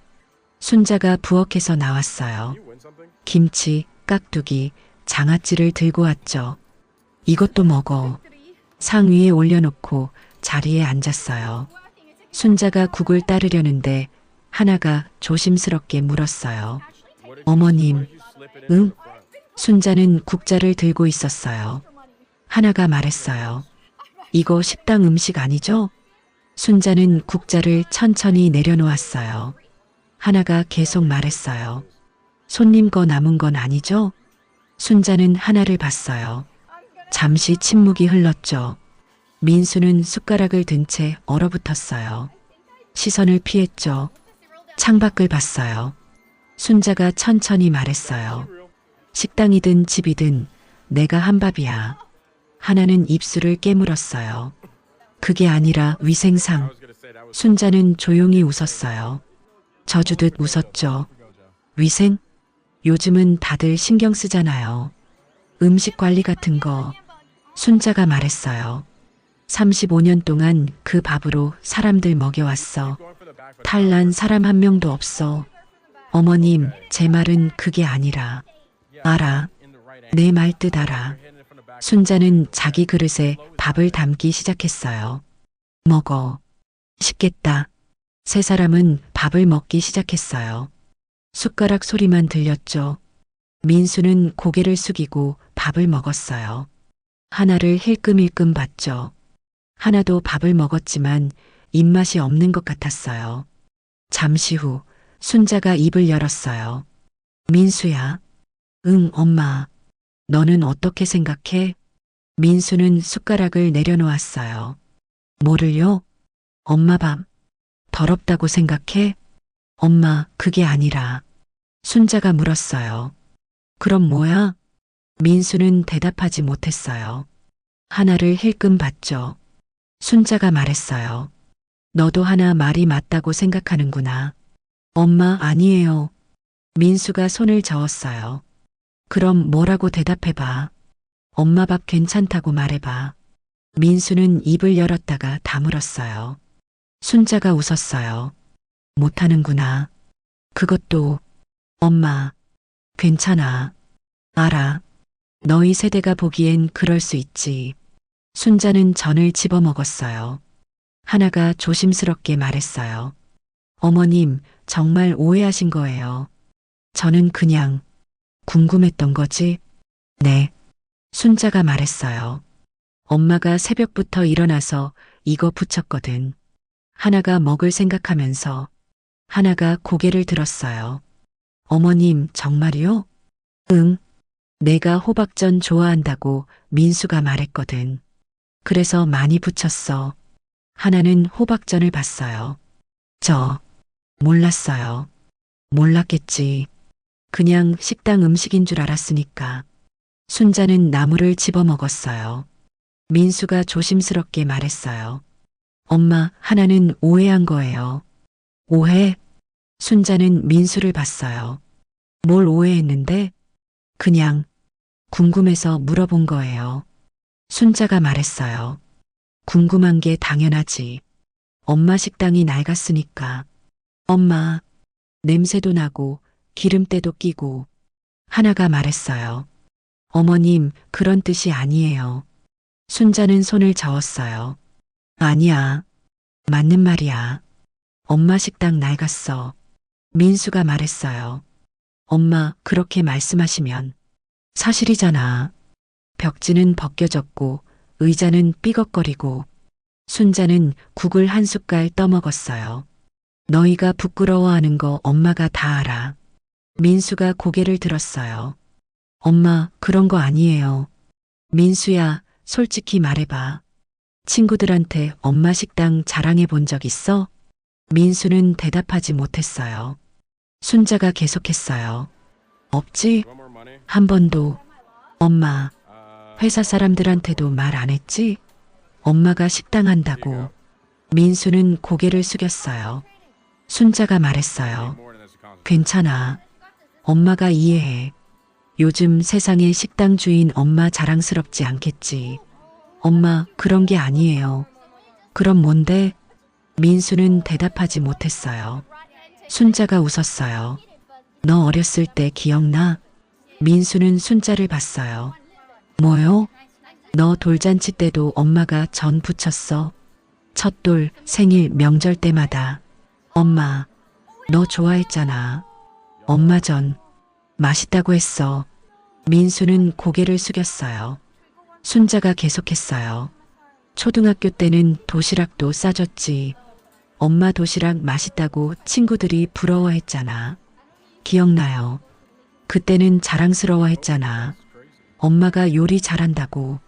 Speaker 2: 순자가 부엌에서 나왔어요. 김치, 깍두기, 장아찌를 들고 왔죠. 이것도 먹어. 상 위에 올려놓고 자리에 앉았어요. 순자가 국을 따르려는데 하나가 조심스럽게 물었어요. 어머님, 응? 순자는 국자를 들고 있었어요. 하나가 말했어요. 이거 식당 음식 아니죠? 순자는 국자를 천천히 내려놓았어요. 하나가 계속 말했어요. 손님 거 남은 건 아니죠? 순자는 하나를 봤어요. 잠시 침묵이 흘렀죠. 민수는 숟가락을 든 채 얼어붙었어요. 시선을 피했죠. 창밖을 봤어요. 순자가 천천히 말했어요. 식당이든 집이든 내가 한 밥이야. 하나는 입술을 깨물었어요. 그게 아니라 위생상. 순자는 조용히 웃었어요. 져주듯 웃었죠. 위생? 요즘은 다들 신경 쓰잖아요. 음식 관리 같은 거. 순자가 말했어요. 35년 동안 그 밥으로 사람들 먹여왔어. 탈난 사람 한 명도 없어. 어머님, 제 말은 그게 아니라. 알아. 내 말 뜻 알아. 순자는 자기 그릇에 밥을 담기 시작했어요. 먹어. 식겠다. 세 사람은 밥을 먹기 시작했어요. 숟가락 소리만 들렸죠. 민수는 고개를 숙이고 밥을 먹었어요. 하나를 힐끔힐끔 봤죠. 하나도 밥을 먹었지만 입맛이 없는 것 같았어요. 잠시 후 순자가 입을 열었어요. 민수야. 응, 엄마. 너는 어떻게 생각해? 민수는 숟가락을 내려놓았어요. 뭐를요? 엄마 밥. 더럽다고 생각해? 엄마, 그게 아니라. 순자가 물었어요. 그럼 뭐야? 민수는 대답하지 못했어요. 하나를 힐끔 봤죠. 순자가 말했어요. 너도 하나 말이 맞다고 생각하는구나. 엄마, 아니에요. 민수가 손을 저었어요. 그럼 뭐라고 대답해봐. 엄마 밥 괜찮다고 말해봐. 민수는 입을 열었다가 다물었어요. 순자가 웃었어요. 못하는구나. 그것도. 엄마. 괜찮아. 알아. 너희 세대가 보기엔 그럴 수 있지. 순자는 전을 집어먹었어요. 하나가 조심스럽게 말했어요. 어머님, 정말 오해하신 거예요. 저는 그냥 궁금했던 거지? 네. 순자가 말했어요. 엄마가 새벽부터 일어나서 이거 부쳤거든. 하나가 먹을 생각하면서 하나가 고개를 들었어요. 어머님, 정말이요? 응. 내가 호박전 좋아한다고 민수가 말했거든. 그래서 많이 부쳤어. 하나는 호박전을 봤어요. 저, 몰랐어요. 몰랐겠지. 그냥 식당 음식인 줄 알았으니까. 순자는 나물을 집어 먹었어요. 민수가 조심스럽게 말했어요. 엄마, 하나는 오해한 거예요. 오해? 순자는 민수를 봤어요. 뭘 오해했는데? 그냥 궁금해서 물어본 거예요. 순자가 말했어요. 궁금한 게 당연하지. 엄마 식당이 낡았으니까. 엄마, 냄새도 나고 기름때도 끼고. 하나가 말했어요. 어머님, 그런 뜻이 아니에요. 순자는 손을 저었어요. 아니야. 맞는 말이야. 엄마 식당 낡았어. 민수가 말했어요. 엄마, 그렇게 말씀하시면 사실이잖아. 벽지는 벗겨졌고 의자는 삐걱거리고. 순자는 국을 한 숟갈 떠먹었어요. 너희가 부끄러워하는 거 엄마가 다 알아. 민수가 고개를 들었어요. 엄마, 그런 거 아니에요. 민수야, 솔직히 말해봐. 친구들한테 엄마 식당 자랑해 본 적 있어? 민수는 대답하지 못했어요. 순자가 계속했어요. 없지? 한 번도. 엄마, 회사 사람들한테도 말 안 했지? 엄마가 식당 한다고. 민수는 고개를 숙였어요. 순자가 말했어요. 괜찮아. 엄마가 이해해. 요즘 세상에 식당 주인 엄마 자랑스럽지 않겠지. 엄마, 그런 게 아니에요. 그럼 뭔데? 민수는 대답하지 못했어요. 순자가 웃었어요. 너 어렸을 때 기억나? 민수는 순자를 봤어요. 뭐요? 너 돌잔치 때도 엄마가 전 부쳤어. 첫돌, 생일, 명절 때마다. 엄마, 너 좋아했잖아. 엄마 전 맛있다고 했어. 민수는 고개를 숙였어요. 순자가 계속했어요. 초등학교 때는 도시락도 싸줬지. 엄마 도시락 맛있다고 친구들이 부러워했잖아. 기억나요? 그때는 자랑스러워했잖아. 엄마가 요리 잘한다고.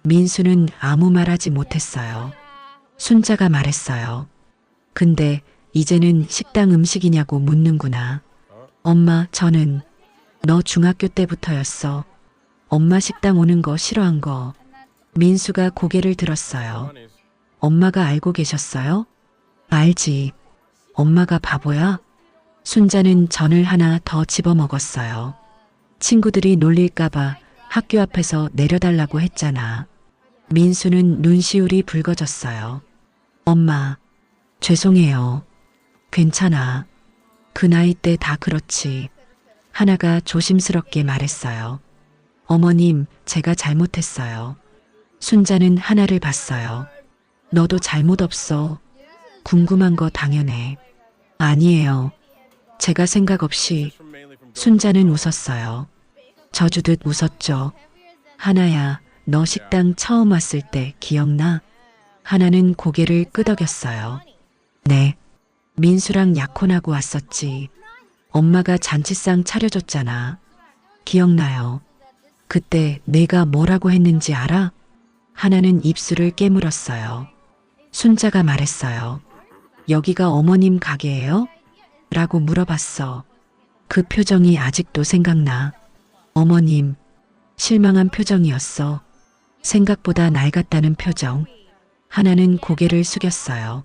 Speaker 2: 민수는 아무 말하지 못했어요. 순자가 말했어요. 근데 이제는 식당 음식이냐고 묻는구나. 엄마, 저는 너 중학교 때부터였어. 엄마 식당 오는 거 싫어한 거. 민수가 고개를 들었어요. 엄마가 알고 계셨어요? 알지. 엄마가 바보야? 순자는 전을 하나 더 집어 먹었어요. 친구들이 놀릴까봐 학교 앞에서 내려달라고 했잖아. 민수는 눈시울이 붉어졌어요. 엄마, 죄송해요. 괜찮아. 그 나이 때 다 그렇지. 하나가 조심스럽게 말했어요. 어머님, 제가 잘못했어요. 순자는 하나를 봤어요. 너도 잘못 없어. 궁금한 거 당연해. 아니에요. 제가 생각 없이. 순자는 웃었어요. 져주듯 웃었죠. 하나야, 너 식당 처음 왔을 때 기억나? 하나는 고개를 끄덕였어요. 네. 민수랑 약혼하고 왔었지. 엄마가 잔치상 차려줬잖아. 기억나요. 그때 내가 뭐라고 했는지 알아? 하나는 입술을 깨물었어요. 순자가 말했어요. 여기가 어머님 가게예요? 라고 물어봤어. 그 표정이 아직도 생각나. 어머님, 실망한 표정이었어. 생각보다 낡았다는 표정. 하나는 고개를 숙였어요.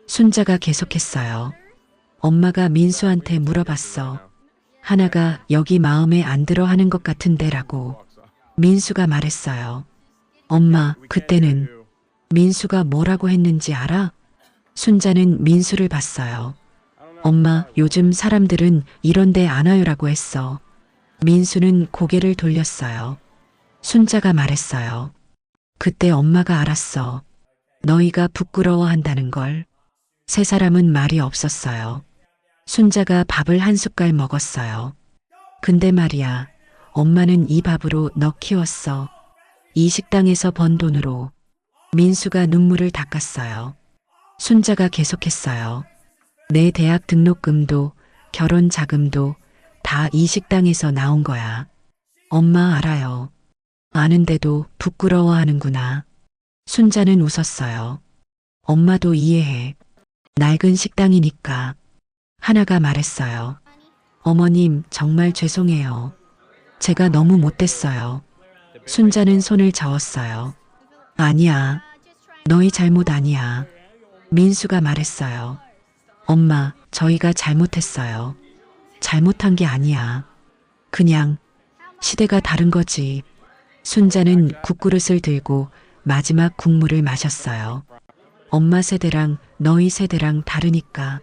Speaker 2: 순자가 계속했어요. 엄마가 민수한테 물어봤어. 하나가 여기 마음에 안 들어 하는 것 같은데라고. 민수가 말했어요. 엄마, 그때는 민수가 뭐라고 했는지 알아? 순자는 민수를 봤어요. 엄마, 요즘 사람들은 이런데 안 와요라고 했어. 민수는 고개를 돌렸어요. 순자가 말했어요. 그때 엄마가 알았어. 너희가 부끄러워한다는 걸. 세 사람은 말이 없었어요. 순자가 밥을 한 숟갈 먹었어요. 근데 말이야, 엄마는 이 밥으로 너 키웠어. 이 식당에서 번 돈으로 민수가 눈물을 닦았어요. 순자가 계속했어요. 내 대학 등록금도 결혼 자금도 다 이 식당에서 나온 거야. 엄마 알아요. 아는데도 부끄러워하는구나. 순자는 웃었어요. 엄마도 이해해. 낡은 식당이니까. 하나가 말했어요. 어머님 정말 죄송해요. 제가 너무 못됐어요. 순자는 손을 저었어요. 아니야. 너희 잘못 아니야. 민수가 말했어요. 엄마, 저희가 잘못했어요. 잘못한 게 아니야. 그냥 시대가 다른 거지. 순자는 국그릇을 들고 마지막 국물을 마셨어요. 엄마 세대랑 너희 세대랑 다르니까.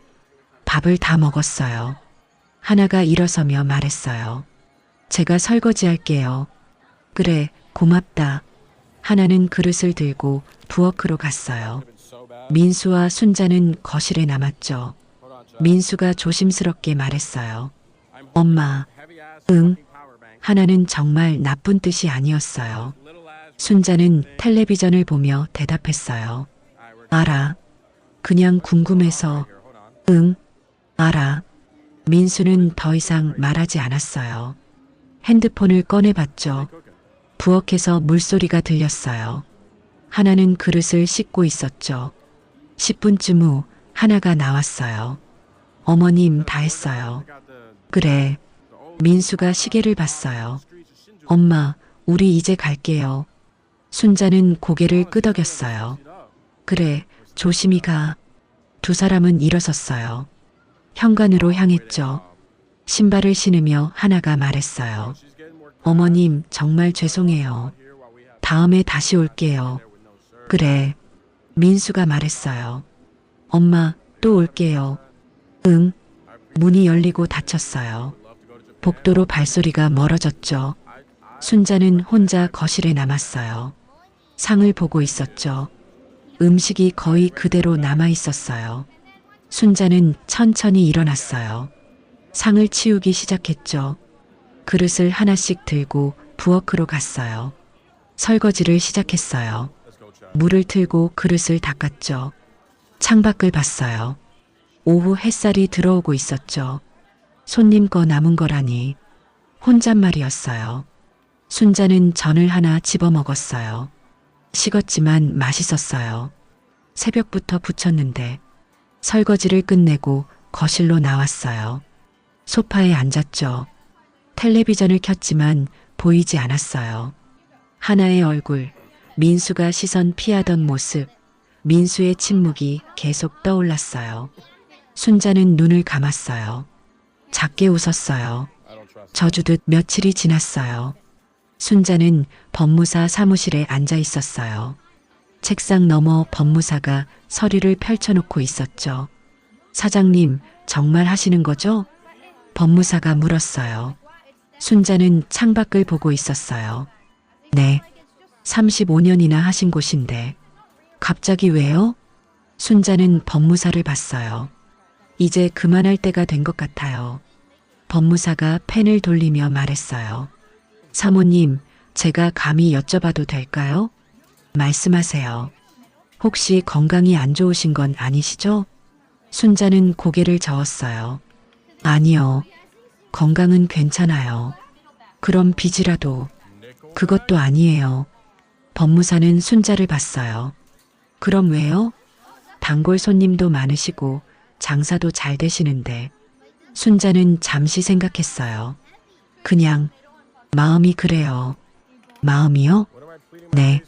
Speaker 2: 밥을 다 먹었어요. 하나가 일어서며 말했어요. 제가 설거지 할게요. 그래, 고맙다. 하나는 그릇을 들고 부엌으로 갔어요. 민수와 순자는 거실에 남았죠. 민수가 조심스럽게 말했어요. 엄마, 응. 하나는 정말 나쁜 뜻이 아니었어요. 순자는 텔레비전을 보며 대답했어요. 알아. 그냥 궁금해서. 응, 알아. 민수는 더 이상 말하지 않았어요. 핸드폰을 꺼내봤죠. 부엌에서 물소리가 들렸어요. 하나는 그릇을 씻고 있었죠. 10분쯤 후 하나가 나왔어요. 어머님 다 했어요. 그래. 민수가 시계를 봤어요. 엄마, 우리 이제 갈게요. 순자는 고개를 끄덕였어요. 그래, 조심히 가. 두 사람은 일어섰어요. 현관으로 향했죠. 신발을 신으며 하나가 말했어요. 어머님, 정말 죄송해요. 다음에 다시 올게요. 그래. 민수가 말했어요. 엄마, 또 올게요. 응. 문이 열리고 닫혔어요. 복도로 발소리가 멀어졌죠. 순자는 혼자 거실에 남았어요. 상을 보고 있었죠. 음식이 거의 그대로 남아 있었어요. 순자는 천천히 일어났어요. 상을 치우기 시작했죠. 그릇을 하나씩 들고 부엌으로 갔어요. 설거지를 시작했어요. 물을 틀고 그릇을 닦았죠. 창밖을 봤어요. 오후 햇살이 들어오고 있었죠. 손님 거 남은 거라니. 혼잣말이었어요. 순자는 전을 하나 집어 먹었어요. 식었지만 맛있었어요. 새벽부터 부쳤는데. 설거지를 끝내고 거실로 나왔어요. 소파에 앉았죠. 텔레비전을 켰지만 보이지 않았어요. 하나의 얼굴, 민수가 시선 피하던 모습, 민수의 침묵이 계속 떠올랐어요. 순자는 눈을 감았어요. 작게 웃었어요. 저주듯 며칠이 지났어요. 순자는 법무사 사무실에 앉아 있었어요. 책상 너머 법무사가 서류를 펼쳐놓고 있었죠. 사장님, 정말 하시는 거죠? 법무사가 물었어요. 순자는 창밖을 보고 있었어요. 네. 35년이나 하신 곳인데. 갑자기 왜요? 순자는 법무사를 봤어요. 이제 그만할 때가 된 것 같아요. 법무사가 펜을 돌리며 말했어요. 사모님, 제가 감히 여쭤봐도 될까요? 말씀하세요. 혹시 건강이 안 좋으신 건 아니시죠? 순자는 고개를 저었어요. 아니요. 건강은 괜찮아요. 그럼 빚이라도. 그것도 아니에요. 법무사는 순자를 봤어요. 그럼 왜요? 단골 손님도 많으시고 장사도 잘 되시는데. 순자는 잠시 생각했어요. 그냥 마음이 그래요. 마음이요? 네.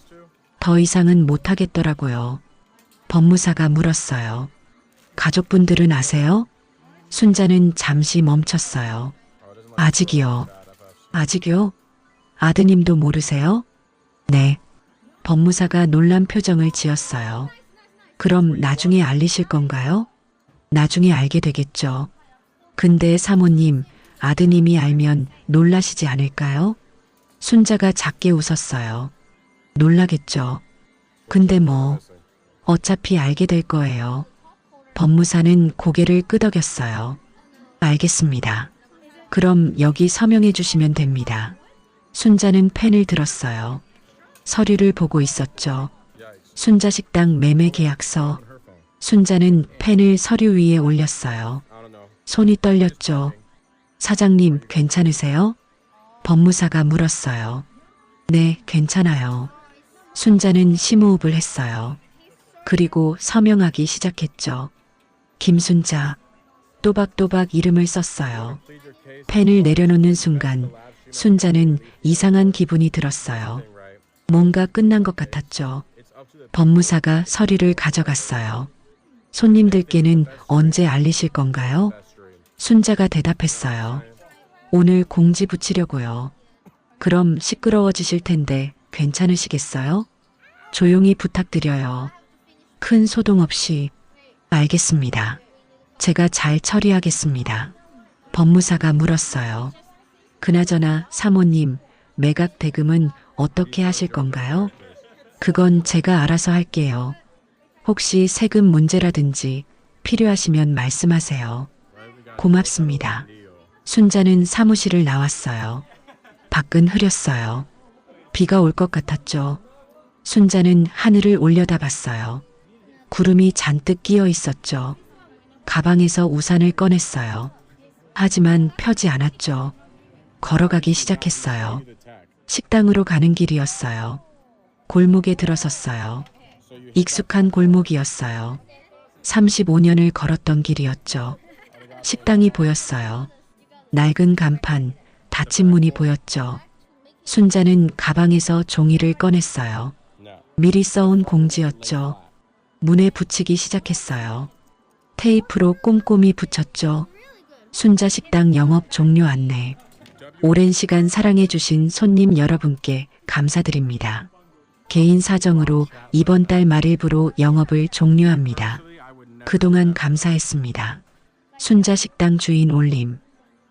Speaker 2: 더 이상은 못하겠더라고요. 법무사가 물었어요. 가족분들은 아세요? 순자는 잠시 멈췄어요. 아직이요. 아직요? 아드님도 모르세요? 네. 법무사가 놀란 표정을 지었어요. 그럼 나중에 알리실 건가요? 나중에 알게 되겠죠. 근데 사모님, 아드님이 알면 놀라시지 않을까요? 순자가 작게 웃었어요. 놀라겠죠. 근데 뭐, 어차피 알게 될 거예요. 법무사는 고개를 끄덕였어요. 알겠습니다. 그럼 여기 서명해 주시면 됩니다. 순자는 펜을 들었어요. 서류를 보고 있었죠. 순자 식당 매매 계약서. 순자는 펜을 서류 위에 올렸어요. 손이 떨렸죠. 사장님, 괜찮으세요? 법무사가 물었어요. 네, 괜찮아요. 순자는 심호흡을 했어요. 그리고 서명하기 시작했죠. 김순자. 또박또박 이름을 썼어요. 펜을 내려놓는 순간 순자는 이상한 기분이 들었어요. 뭔가 끝난 것 같았죠. 법무사가 서류를 가져갔어요. 손님들께는 언제 알리실 건가요? 순자가 대답했어요. 오늘 공지 붙이려고요. 그럼 시끄러워지실 텐데 괜찮으시겠어요? 조용히 부탁드려요. 큰 소동 없이. 알겠습니다. 제가 잘 처리하겠습니다. 법무사가 물었어요. 그나저나 사모님, 매각 대금은 어떻게 하실 건가요? 그건 제가 알아서 할게요. 혹시 세금 문제라든지 필요하시면 말씀하세요. 고맙습니다. 순자는 사무실을 나왔어요. 밖은 흐렸어요. 비가 올 것 같았죠. 순자는 하늘을 올려다봤어요. 구름이 잔뜩 끼어 있었죠. 가방에서 우산을 꺼냈어요. 하지만 펴지 않았죠. 걸어가기 시작했어요. 식당으로 가는 길이었어요. 골목에 들어섰어요. 익숙한 골목이었어요. 35년을 걸었던 길이었죠. 식당이 보였어요. 낡은 간판, 닫힌 문이 보였죠. 순자는 가방에서 종이를 꺼냈어요. 미리 써온 공지였죠. 문에 붙이기 시작했어요. 테이프로 꼼꼼히 붙였죠. 순자 식당 영업 종료 안내. 오랜 시간 사랑해주신 손님 여러분께 감사드립니다. 개인 사정으로 이번 달 말일부로 영업을 종료합니다. 그동안 감사했습니다. 순자 식당 주인 올림.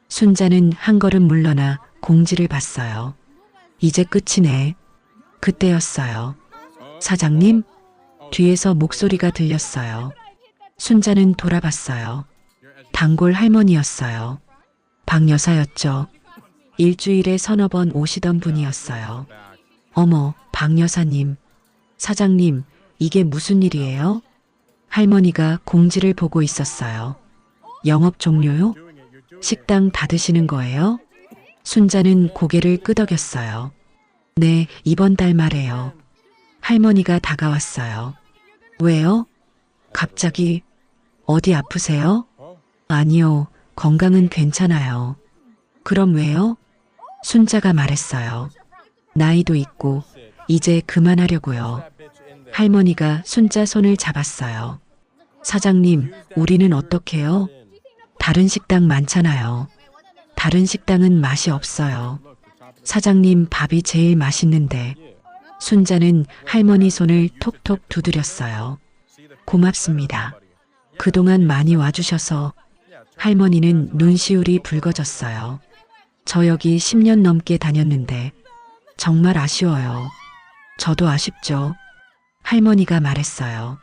Speaker 2: 순자는 한 걸음 물러나 공지를 봤어요. 이제 끝이네. 그때였어요. 사장님? 뒤에서 목소리가 들렸어요. 순자는 돌아봤어요. 단골 할머니였어요. 박 여사였죠. 일주일에 서너 번 오시던 분이었어요. 어머, 박 여사님. 사장님, 이게 무슨 일이에요? 할머니가 공지를 보고 있었어요. 영업 종료요? 식당 닫으시는 거예요? 순자는 고개를 끄덕였어요. 네, 이번 달 말에요. 할머니가 다가왔어요. 왜요? 갑자기. 어디 아프세요? 아니요, 건강은 괜찮아요. 그럼 왜요? 순자가 말했어요. 나이도 있고 이제 그만하려고요. 할머니가 순자 손을 잡았어요. 사장님, 우리는 어떡해요? 다른 식당 많잖아요. 다른 식당은 맛이 없어요. 사장님 밥이 제일 맛있는데. 순자는 할머니 손을 톡톡 두드렸어요. 고맙습니다. 그동안 많이 와주셔서. 할머니는 눈시울이 붉어졌어요. 저 여기 10년 넘게 다녔는데 정말 아쉬워요. 저도 아쉽죠. 할머니가 말했어요.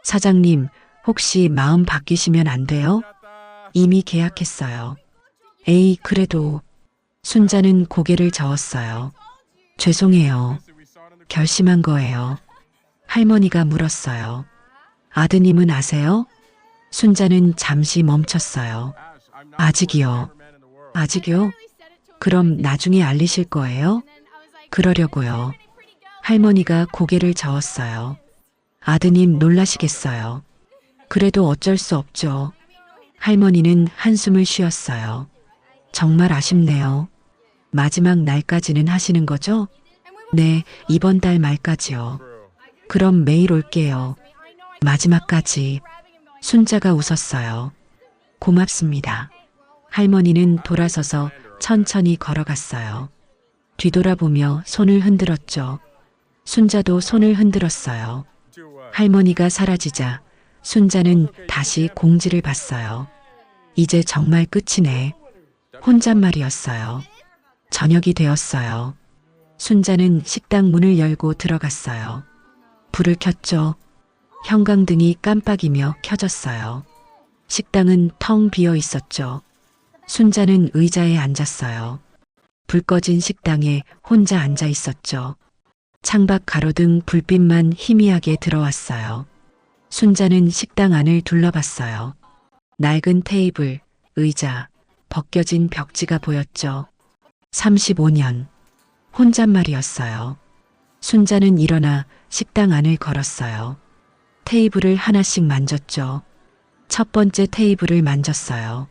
Speaker 2: 사장님, 혹시 마음 바뀌시면 안 돼요? 이미 계약했어요. 에이, 그래도. 순자는 고개를 저었어요. 죄송해요. 결심한 거예요. 할머니가 물었어요. 아드님은 아세요? 순자는 잠시 멈췄어요. 아직이요. 아직요? 그럼 나중에 알리실 거예요? 그러려고요. 할머니가 고개를 저었어요. 아드님 놀라시겠어요. 그래도 어쩔 수 없죠. 할머니는 한숨을 쉬었어요. 정말 아쉽네요. 마지막 날까지는 하시는 거죠? 네, 이번 달 말까지요. 그럼 매일 올게요. 마지막까지. 순자가 웃었어요. 고맙습니다. 할머니는 돌아서서 천천히 걸어갔어요. 뒤돌아보며 손을 흔들었죠. 순자도 손을 흔들었어요. 할머니가 사라지자 순자는 다시 공지를 봤어요. 이제 정말 끝이네. 혼잣말이었어요. 저녁이 되었어요. 순자는 식당 문을 열고 들어갔어요. 불을 켰죠. 형광등이 깜빡이며 켜졌어요. 식당은 텅 비어 있었죠. 순자는 의자에 앉았어요. 불 꺼진 식당에 혼자 앉아 있었죠. 창밖 가로등 불빛만 희미하게 들어왔어요. 순자는 식당 안을 둘러봤어요. 낡은 테이블, 의자, 벗겨진 벽지가 보였죠. 35년. 혼잣말이었어요. 순자는 일어나 식당 안을 걸었어요. 테이블을 하나씩 만졌죠. 첫 번째 테이블을 만졌어요.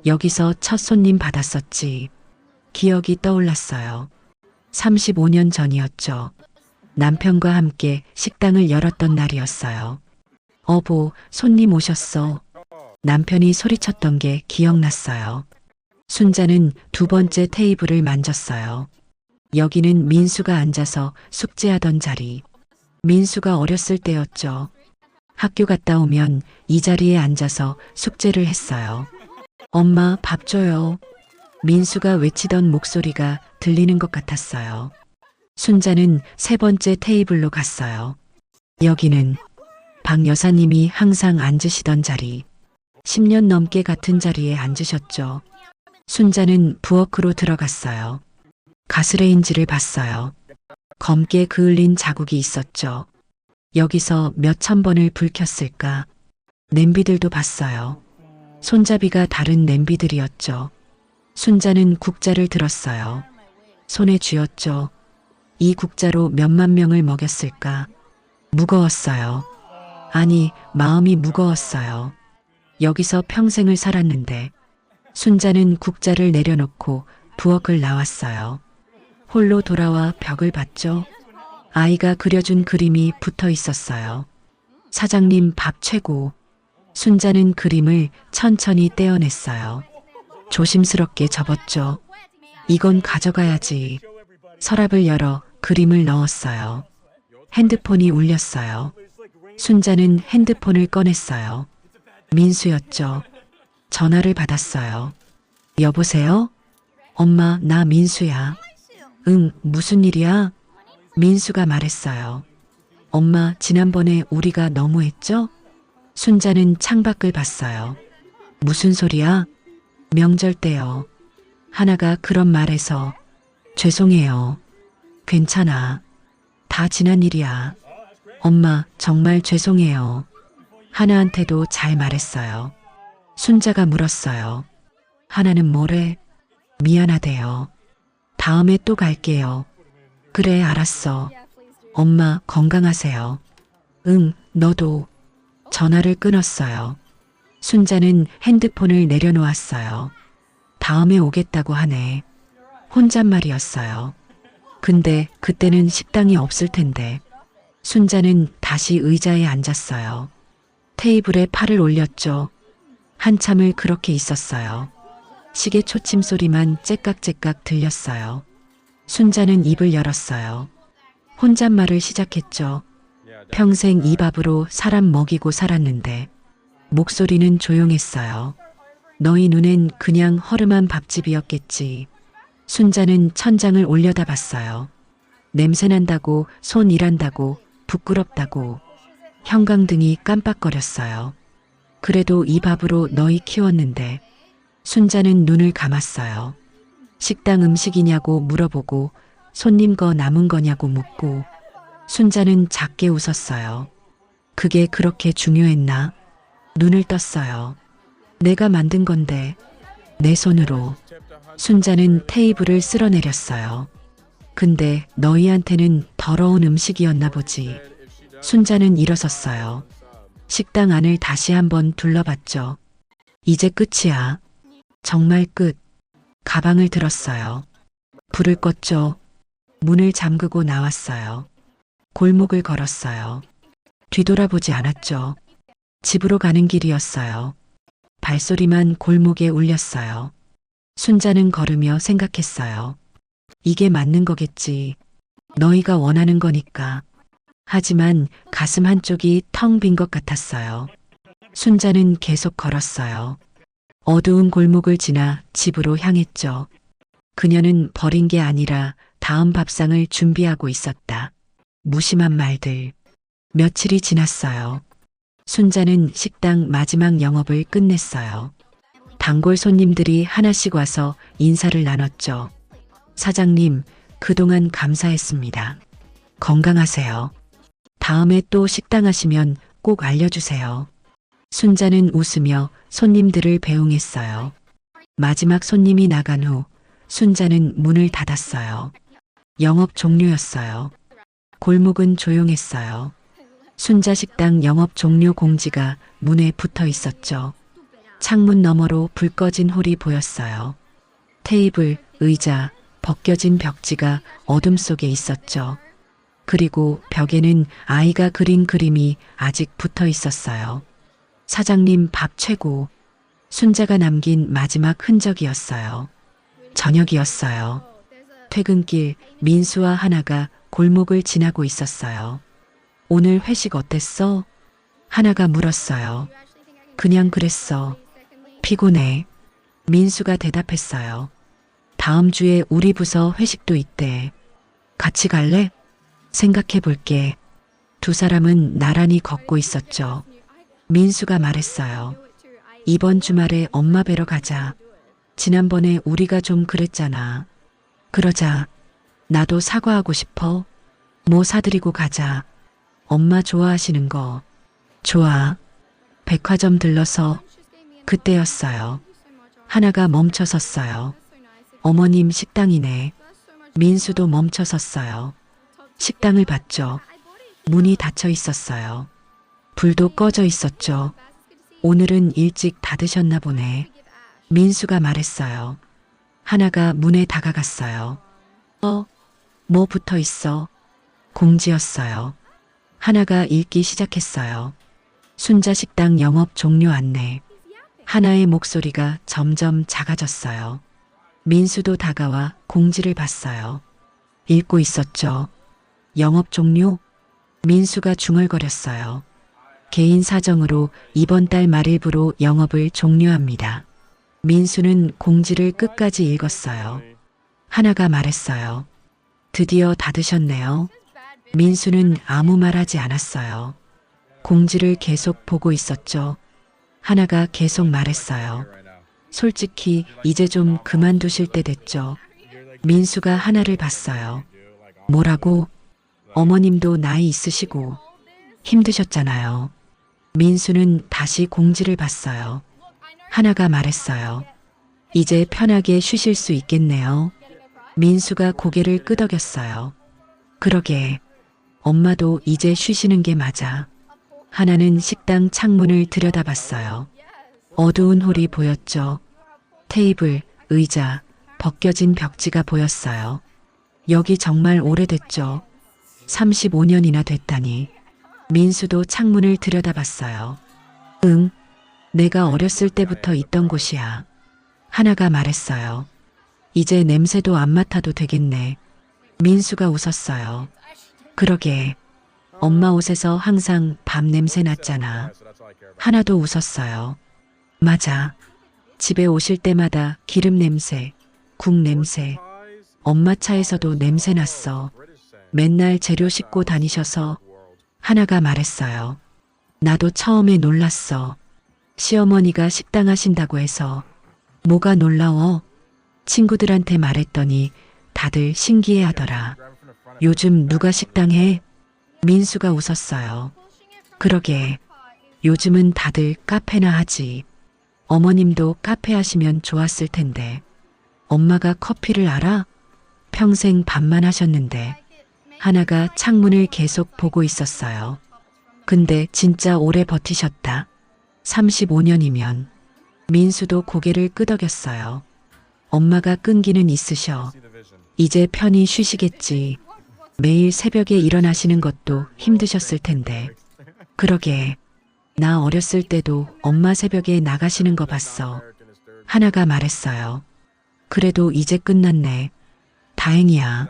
Speaker 2: 여기서 첫 손님 받았었지. 기억이 떠올랐어요. 35년 전이었죠. 남편과 함께 식당을 열었던 날이었어요. 어보, 손님 오셨어. 남편이 소리쳤던 게 기억났어요. 순자는 두 번째 테이블을 만졌어요. 여기는 민수가 앉아서 숙제하던 자리. 민수가 어렸을 때였죠. 학교 갔다 오면 이 자리에 앉아서 숙제를 했어요. 엄마, 밥 줘요. 민수가 외치던 목소리가 들리는 것 같았어요. 순자는 세 번째 테이블로 갔어요. 여기는 박 여사님이 항상 앉으시던 자리. 10년 넘게 같은 자리에 앉으셨죠. 순자는 부엌으로 들어갔어요. 가스레인지를 봤어요. 검게 그을린 자국이 있었죠. 여기서 몇 천 번을 불 켰을까? 냄비들도 봤어요. 손잡이가 다른 냄비들이었죠. 순자는 국자를 들었어요. 손에 쥐었죠. 이 국자로 몇만 명을 먹였을까? 무거웠어요. 아니, 마음이 무거웠어요. 여기서 평생을 살았는데. 순자는 국자를 내려놓고 부엌을 나왔어요. 홀로 돌아와 벽을 봤죠. 아이가 그려준 그림이 붙어 있었어요. 사장님 밥 최고. 순자는 그림을 천천히 떼어냈어요. 조심스럽게 접었죠. 이건 가져가야지. 서랍을 열어 그림을 넣었어요. 핸드폰이 울렸어요. 순자는 핸드폰을 꺼냈어요. 민수였죠. 전화를 받았어요. 여보세요? 엄마, 나 민수야. 응, 무슨 일이야? 민수가 말했어요. 엄마, 지난번에 우리가 너무했죠? 순자는 창밖을 봤어요. 무슨 소리야? 명절 때요. 하나가 그런 말해서 죄송해요. 괜찮아. 다 지난 일이야. 엄마, 정말 죄송해요. 하나한테도 잘 말했어요. 순자가 물었어요. 하나는 뭐래? 미안하대요. 다음에 또 갈게요. 그래, 알았어. 엄마, 건강하세요. 응, 너도. 전화를 끊었어요. 순자는 핸드폰을 내려놓았어요. 다음에 오겠다고 하네. 혼잣말이었어요. 근데 그때는 식당이 없을 텐데. 순자는 다시 의자에 앉았어요. 테이블에 팔을 올렸죠. 한참을 그렇게 있었어요. 시계 초침 소리만 째깍째깍 들렸어요. 순자는 입을 열었어요. 혼잣말을 시작했죠. 평생 이 밥으로 사람 먹이고 살았는데. 목소리는 조용했어요. 너희 눈엔 그냥 허름한 밥집이었겠지. 순자는 천장을 올려다봤어요. 냄새난다고, 손 일한다고, 부끄럽다고. 형광등이 깜빡거렸어요. 그래도 이 밥으로 너희 키웠는데. 순자는 눈을 감았어요. 식당 음식이냐고 물어보고 손님 거 남은 거냐고 묻고. 순자는 작게 웃었어요. 그게 그렇게 중요했나? 눈을 떴어요. 내가 만든 건데. 내 손으로. 순자는 테이블을 쓸어내렸어요. 근데 너희한테는 더러운 음식이었나 보지. 순자는 일어섰어요. 식당 안을 다시 한번 둘러봤죠. 이제 끝이야. 정말 끝. 가방을 들었어요. 불을 껐죠. 문을 잠그고 나왔어요. 골목을 걸었어요. 뒤돌아보지 않았죠. 집으로 가는 길이었어요. 발소리만 골목에 울렸어요. 순자는 걸으며 생각했어요. 이게 맞는 거겠지. 너희가 원하는 거니까. 하지만 가슴 한쪽이 텅 빈 것 같았어요. 순자는 계속 걸었어요. 어두운 골목을 지나 집으로 향했죠. 그녀는 버린 게 아니라 다음 밥상을 준비하고 있었다. 무심한 말들. 며칠이 지났어요. 순자는 식당 마지막 영업을 끝냈어요. 단골 손님들이 하나씩 와서 인사를 나눴죠. 사장님, 그동안 감사했습니다. 건강하세요. 다음에 또 식당 하시면 꼭 알려주세요. 순자는 웃으며 손님들을 배웅했어요. 마지막 손님이 나간 후 순자는 문을 닫았어요. 영업 종료였어요. 골목은 조용했어요. 순자 식당 영업 종료 공지가 문에 붙어 있었죠. 창문 너머로 불 꺼진 홀이 보였어요. 테이블, 의자, 벗겨진 벽지가 어둠 속에 있었죠. 그리고 벽에는 아이가 그린 그림이 아직 붙어 있었어요. 사장님 밥 최고. 순자가 남긴 마지막 흔적이었어요. 저녁이었어요. 퇴근길 민수와 하나가 골목을 지나고 있었어요. 오늘 회식 어땠어? 하나가 물었어요. 그냥 그랬어. 피곤해. 민수가 대답했어요. 다음 주에 우리 부서 회식도 있대. 같이 갈래? 생각해 볼게. 두 사람은 나란히 걷고 있었죠. 민수가 말했어요. 이번 주말에 엄마 뵈러 가자. 지난번에 우리가 좀 그랬잖아. 그러자. 나도 사과하고 싶어. 뭐 사드리고 가자. 엄마 좋아하시는 거. 좋아. 백화점 들러서. 그때였어요. 하나가 멈춰 섰어요. 어머님 식당이네. 민수도 멈춰 섰어요. 식당을 봤죠. 문이 닫혀 있었어요. 불도 꺼져 있었죠. 오늘은 일찍 닫으셨나 보네. 민수가 말했어요. 하나가 문에 다가갔어요. 뭐 붙어 있어? 공지였어요. 하나가 읽기 시작했어요. 순자 식당 영업 종료 안내. 하나의 목소리가 점점 작아졌어요. 민수도 다가와 공지를 봤어요. 읽고 있었죠. 영업 종료? 민수가 중얼거렸어요. 개인 사정으로 이번 달 말일부로 영업을 종료합니다. 민수는 공지를 끝까지 읽었어요. 하나가 말했어요. 드디어 닫으셨네요. 민수는 아무 말 하지 않았어요. 공지를 계속 보고 있었죠. 하나가 계속 말했어요. 솔직히 이제 좀 그만두실 때 됐죠. 민수가 하나를 봤어요. 뭐라고? 어머님도 나이 있으시고 힘드셨잖아요. 민수는 다시 공지를 봤어요. 하나가 말했어요. 이제 편하게 쉬실 수 있겠네요. 민수가 고개를 끄덕였어요. 그러게. 엄마도 이제 쉬시는 게 맞아. 하나는 식당 창문을 들여다봤어요. 어두운 홀이 보였죠. 테이블, 의자, 벗겨진 벽지가 보였어요. 여기 정말 오래됐죠. 35년이나 됐다니. 민수도 창문을 들여다봤어요. 응, 내가 어렸을 때부터 있던 곳이야. 하나가 말했어요. 이제 냄새도 안 맡아도 되겠네. 민수가 웃었어요. 그러게. 엄마 옷에서 항상 밥 냄새 났잖아. 하나도 웃었어요. 맞아. 집에 오실 때마다 기름 냄새, 국 냄새. 엄마 차에서도 냄새 났어. 맨날 재료 싣고 다니셔서. 하나가 말했어요. 나도 처음에 놀랐어. 시어머니가 식당 하신다고 해서. 뭐가 놀라워? 친구들한테 말했더니 다들 신기해하더라. 요즘 누가 식당 해? 민수가 웃었어요. 그러게. 요즘은 다들 카페나 하지. 어머님도 카페 하시면 좋았을 텐데. 엄마가 커피를 알아? 평생 밥만 하셨는데. 하나가 창문을 계속 보고 있었어요. 근데 진짜 오래 버티셨다. 35년이면. 민수도 고개를 끄덕였어요. 엄마가 끈기는 있으셔. 이제 편히 쉬시겠지. 매일 새벽에 일어나시는 것도 힘드셨을 텐데. 그러게. 나 어렸을 때도 엄마 새벽에 나가시는 거 봤어. 하나가 말했어요. 그래도 이제 끝났네. 다행이야.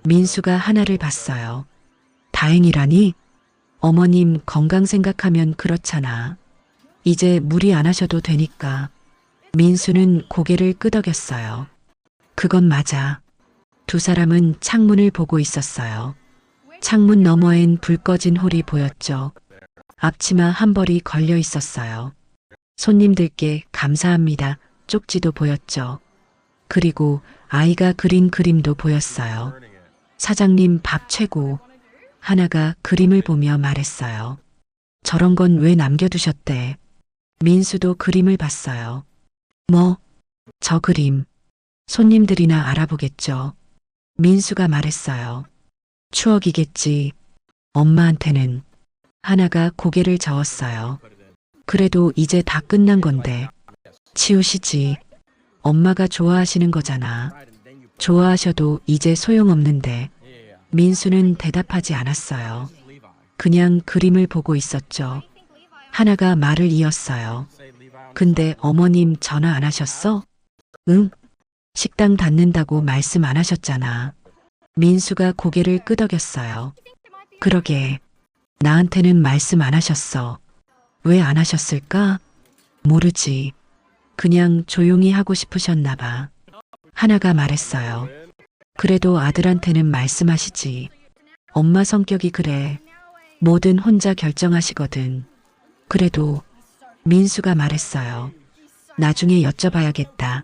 Speaker 2: 민수가 하나를 봤어요. 다행이라니? 어머님 건강 생각하면 그렇잖아. 이제 무리 안 하셔도 되니까. 민수는 고개를 끄덕였어요. 그건 맞아. 두 사람은 창문을 보고 있었어요. 창문 너머엔 불 꺼진 홀이 보였죠. 앞치마 한 벌이 걸려 있었어요. 손님들께 감사합니다. 쪽지도 보였죠. 그리고 아이가 그린 그림도 보였어요. 사장님 밥 최고. 하나가 그림을 보며 말했어요. 저런 건 왜 남겨두셨대? 민수도 그림을 봤어요. 뭐? 저 그림. 손님들이나 알아보겠죠. 민수가 말했어요. 추억이겠지. 엄마한테는. 하나가 고개를 저었어요. 그래도 이제 다 끝난 건데. 치우시지. 엄마가 좋아하시는 거잖아. 좋아하셔도 이제 소용없는데. 민수는 대답하지 않았어요. 그냥 그림을 보고 있었죠. 하나가 말을 이었어요. 근데 어머님 전화 안 하셨어? 응? 식당 닫는다고 말씀 안 하셨잖아. 민수가 고개를 끄덕였어요. 그러게. 나한테는 말씀 안 하셨어. 왜 안 하셨을까? 모르지. 그냥 조용히 하고 싶으셨나 봐. 하나가 말했어요. 그래도 아들한테는 말씀하시지. 엄마 성격이 그래. 뭐든 혼자 결정하시거든. 그래도 민수가 말했어요. 나중에 여쭤봐야겠다.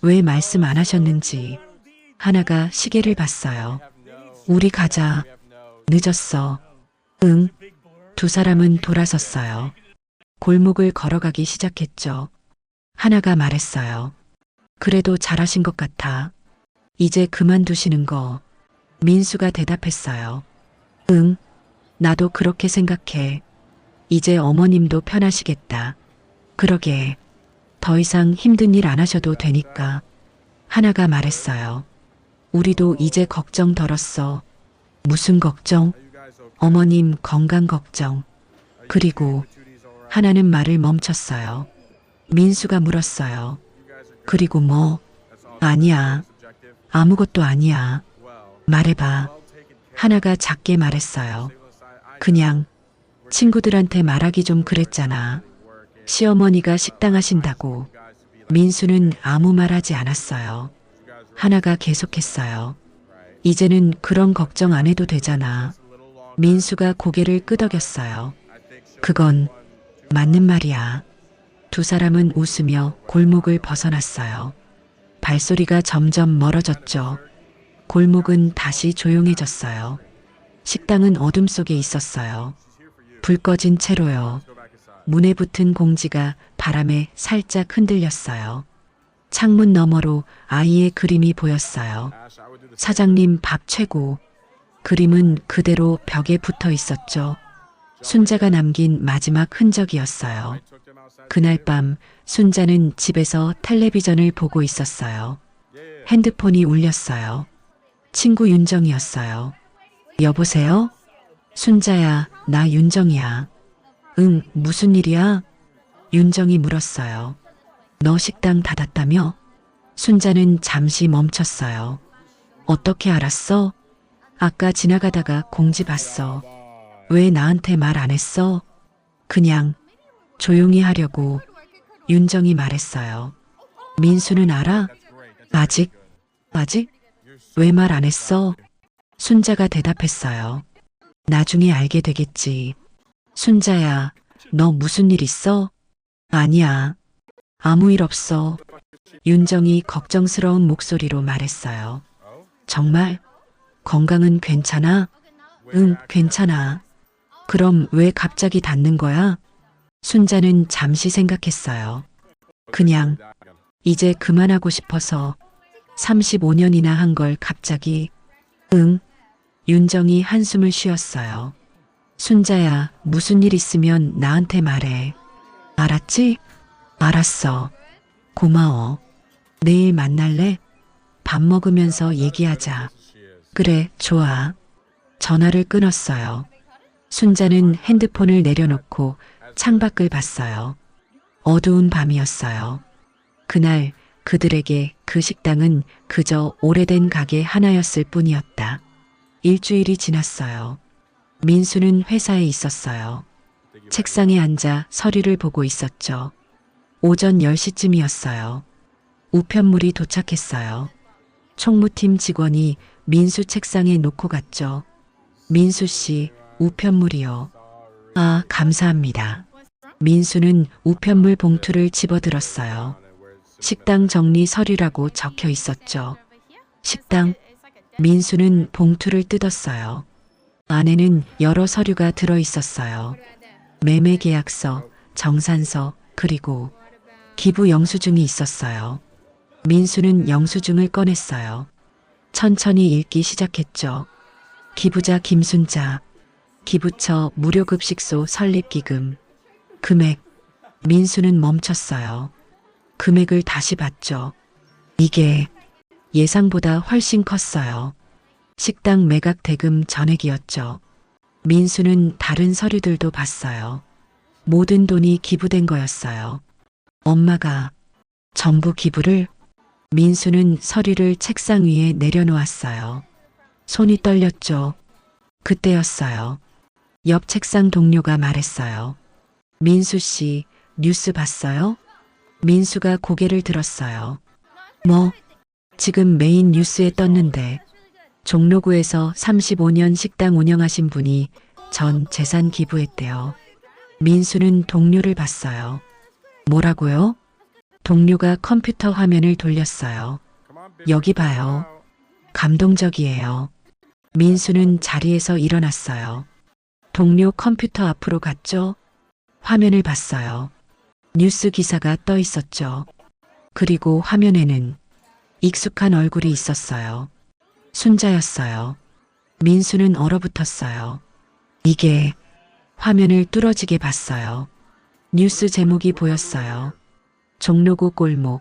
Speaker 2: 왜 말씀 안 하셨는지. 하나가 시계를 봤어요. 우리 가자. 늦었어. 응. 두 사람은 돌아섰어요. 골목을 걸어가기 시작했죠. 하나가 말했어요. 그래도 잘하신 것 같아. 이제 그만두시는 거. 민수가 대답했어요. 응. 나도 그렇게 생각해. 이제 어머님도 편하시겠다. 그러게. 더 이상 힘든 일 안 하셔도 되니까. 하나가 말했어요. 우리도 이제 걱정 덜었어. 무슨 걱정? 어머님 건강 걱정. 그리고 하나는 말을 멈췄어요. 민수가 물었어요. 그리고 뭐? 아니야. 아무것도 아니야. 말해봐. 하나가 작게 말했어요. 그냥 친구들한테 말하기 좀 그랬잖아. 시어머니가 식당 하신다고. 민수는 아무 말 하지 않았어요. 하나가 계속했어요. 이제는 그런 걱정 안 해도 되잖아. 민수가 고개를 끄덕였어요. 그건 맞는 말이야. 두 사람은 웃으며 골목을 벗어났어요. 발소리가 점점 멀어졌죠. 골목은 다시 조용해졌어요. 식당은 어둠 속에 있었어요. 불 꺼진 채로요. 문에 붙은 공지가 바람에 살짝 흔들렸어요. 창문 너머로 아이의 그림이 보였어요. 사장님 밥 최고. 그림은 그대로 벽에 붙어 있었죠. 순자가 남긴 마지막 흔적이었어요. 그날 밤 순자는 집에서 텔레비전을 보고 있었어요. 핸드폰이 울렸어요. 친구 윤정이었어요. 여보세요? 순자야, 나 윤정이야. 응, 무슨 일이야? 윤정이 물었어요. 너 식당 닫았다며? 순자는 잠시 멈췄어요. 어떻게 알았어? 아까 지나가다가 공지 봤어. 왜 나한테 말 안 했어? 그냥 조용히 하려고. 윤정이 말했어요. 민수는 알아? 아직? 왜 말 안 했어? 순자가 대답했어요. 나중에 알게 되겠지. 순자야, 너 무슨 일 있어? 아니야. 아무 일 없어. 윤정이 걱정스러운 목소리로 말했어요. 정말? 건강은 괜찮아? 응, 괜찮아. 그럼 왜 갑자기 닫는 거야? 순자는 잠시 생각했어요. 그냥 이제 그만하고 싶어서 35년이나 한 걸 갑자기. 응. 윤정이 한숨을 쉬었어요. 순자야, 무슨 일 있으면 나한테 말해. 알았지? 알았어. 고마워. 내일 만날래? 밥 먹으면서 얘기하자. 그래, 좋아. 전화를 끊었어요. 순자는 핸드폰을 내려놓고 창밖을 봤어요. 어두운 밤이었어요. 그날 그들에게 그 식당은 그저 오래된 가게 하나였을 뿐이었다. 일주일이 지났어요. 민수는 회사에 있었어요. 책상에 앉아 서류를 보고 있었죠. 오전 10시쯤이었어요. 우편물이 도착했어요. 총무팀 직원이 민수 책상에 놓고 갔죠. 민수 씨, 우편물이요. 아, 감사합니다. 민수는 우편물 봉투를 집어들었어요. 식당 정리 서류라고 적혀 있었죠. 식당? 민수는 봉투를 뜯었어요. 안에는 여러 서류가 들어 있었어요. 매매 계약서, 정산서, 그리고 기부 영수증이 있었어요. 민수는 영수증을 꺼냈어요. 천천히 읽기 시작했죠. 기부자 김순자, 기부처 무료급식소 설립기금, 금액. 민수는 멈췄어요. 금액을 다시 봤죠. 이게 예상보다 훨씬 컸어요. 식당 매각 대금 전액이었죠. 민수는 다른 서류들도 봤어요. 모든 돈이 기부된 거였어요. 엄마가 전부 기부를? 민수는 서류를 책상 위에 내려놓았어요. 손이 떨렸죠. 그때였어요. 옆 책상 동료가 말했어요. 민수 씨, 뉴스 봤어요? 민수가 고개를 들었어요. 뭐? 지금 메인 뉴스에 떴는데 종로구에서 35년 식당 운영하신 분이 전 재산 기부했대요. 민수는 동료를 봤어요. 뭐라고요? 동료가 컴퓨터 화면을 돌렸어요. 여기 봐요. 감동적이에요. 민수는 자리에서 일어났어요. 동료 컴퓨터 앞으로 갔죠? 화면을 봤어요. 뉴스 기사가 떠 있었죠. 그리고 화면에는 익숙한 얼굴이 있었어요. 순자였어요. 민수는 얼어붙었어요. 이게 화면을 뚫어지게 봤어요. 뉴스 제목이 보였어요. 종로구 골목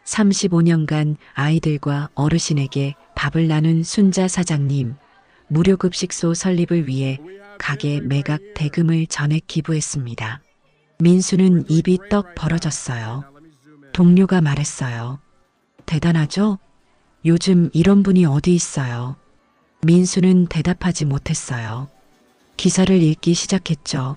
Speaker 2: 35년간 아이들과 어르신에게 밥을 나눈 순자 사장님, 무료급식소 설립을 위해 가게 매각 대금을 전액 기부했습니다. 민수는 입이 떡 벌어졌어요. 동료가 말했어요. 대단하죠? 요즘 이런 분이 어디 있어요? 민수는 대답하지 못했어요. 기사를 읽기 시작했죠.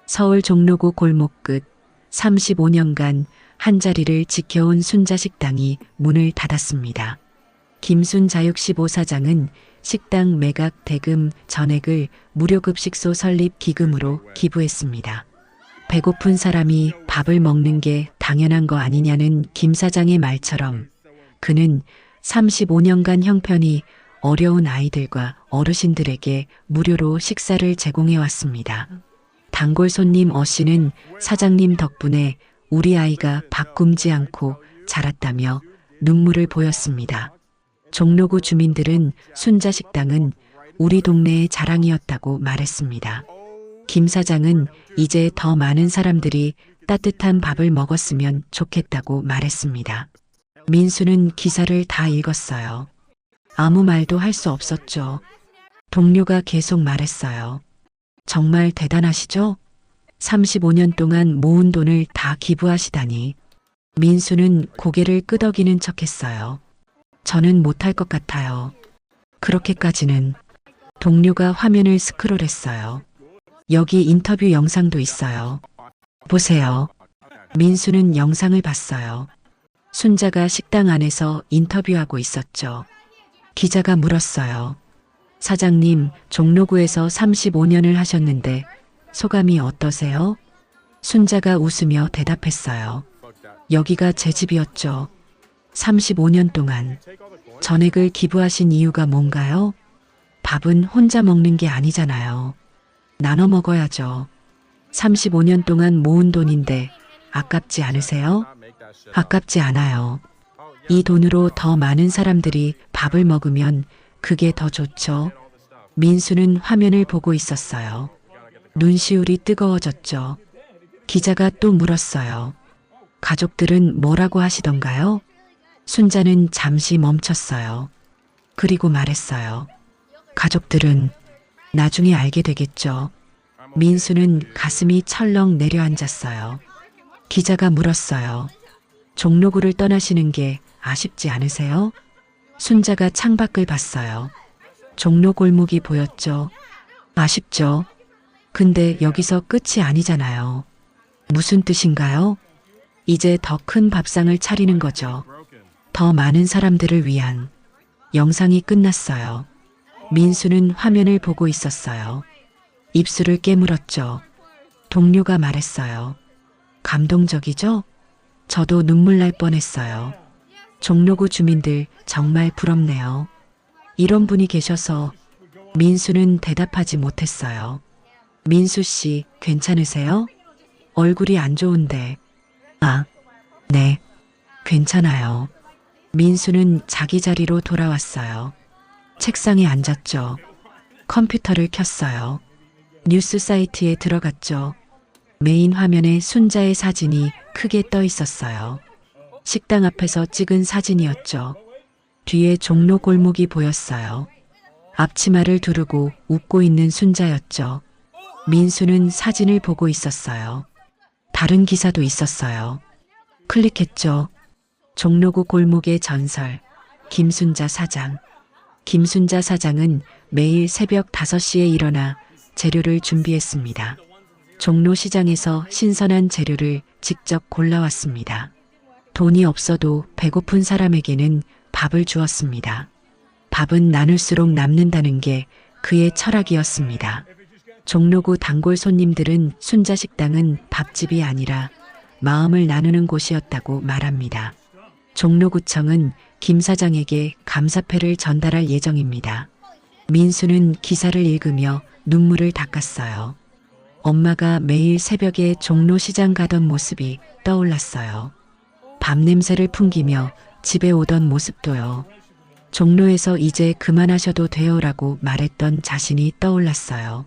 Speaker 2: 서울 종로구 골목 끝 35년간 한자리를 지켜온 순자식당이 문을 닫았습니다. 김순자육 15사장은 식당 매각 대금 전액을 무료급식소 설립 기금으로 기부했습니다. 배고픈 사람이 밥을 먹는 게 당연한 거 아니냐는 김 사장의 말처럼 그는 35년간 형편이 어려운 아이들과 어르신들에게 무료로 식사를 제공해 왔습니다. 단골 손님 어씨는 사장님 덕분에 우리 아이가 밥 굶지 않고 자랐다며 눈물을 보였습니다. 종로구 주민들은 순자식당은 우리 동네의 자랑이었다고 말했습니다. 김 사장은 이제 더 많은 사람들이 따뜻한 밥을 먹었으면 좋겠다고 말했습니다. 민수는 기사를 다 읽었어요. 아무 말도 할 수 없었죠. 동료가 계속 말했어요. 정말 대단하시죠? 35년 동안 모은 돈을 다 기부하시다니. 민수는 고개를 끄덕이는 척했어요. 저는 못할 것 같아요. 그렇게까지는. 동료가 화면을 스크롤했어요. 여기 인터뷰 영상도 있어요. 보세요. 민수는 영상을 봤어요. 순자가 식당 안에서 인터뷰하고 있었죠. 기자가 물었어요. 사장님, 종로구에서 35년을 하셨는데 소감이 어떠세요? 순자가 웃으며 대답했어요. 여기가 제 집이었죠. 35년 동안. 전액을 기부하신 이유가 뭔가요? 밥은 혼자 먹는 게 아니잖아요. 나눠 먹어야죠. 35년 동안 모은 돈인데 아깝지 않으세요? 아깝지 않아요. 이 돈으로 더 많은 사람들이 밥을 먹으면 그게 더 좋죠. 민수는 화면을 보고 있었어요. 눈시울이 뜨거워졌죠. 기자가 또 물었어요. 가족들은 뭐라고 하시던가요? 순자는 잠시 멈췄어요. 그리고 말했어요. 가족들은 나중에 알게 되겠죠. 민수는 가슴이 철렁 내려앉았어요. 기자가 물었어요. 종로구를 떠나시는 게 아쉽지 않으세요? 순자가 창밖을 봤어요. 종로 골목이 보였죠. 아쉽죠. 근데 여기서 끝이 아니잖아요. 무슨 뜻인가요? 이제 더 큰 밥상을 차리는 거죠. 더 많은 사람들을 위한. 영상이 끝났어요. 민수는 화면을 보고 있었어요. 입술을 깨물었죠. 동료가 말했어요. 감동적이죠? 저도 눈물 날 뻔했어요. 종로구 주민들 정말 부럽네요. 이런 분이 계셔서 민수는 대답하지 못했어요. 민수 씨, 괜찮으세요? 얼굴이 안 좋은데. 아, 네, 괜찮아요. 민수는 자기 자리로 돌아왔어요. 책상에 앉았죠. 컴퓨터를 켰어요. 뉴스 사이트에 들어갔죠. 메인 화면에 순자의 사진이 크게 떠 있었어요. 식당 앞에서 찍은 사진이었죠. 뒤에 종로 골목이 보였어요. 앞치마를 두르고 웃고 있는 순자였죠. 민수는 사진을 보고 있었어요. 다른 기사도 있었어요. 클릭했죠. 종로구 골목의 전설, 김순자 사장. 김순자 사장은 매일 새벽 5시에 일어나 재료를 준비했습니다. 종로 시장에서 신선한 재료를 직접 골라왔습니다. 돈이 없어도 배고픈 사람에게는 밥을 주었습니다. 밥은 나눌수록 남는다는 게 그의 철학이었습니다. 종로구 단골 손님들은 순자 식당은 밥집이 아니라 마음을 나누는 곳이었다고 말합니다. 종로구청은 김 사장에게 감사패를 전달할 예정입니다. 민수는 기사를 읽으며 눈물을 닦았어요. 엄마가 매일 새벽에 종로 시장 가던 모습이 떠올랐어요. 밥 냄새를 풍기며 집에 오던 모습도요. 종로에서 이제 그만하셔도 돼요라고 말했던 자신이 떠올랐어요.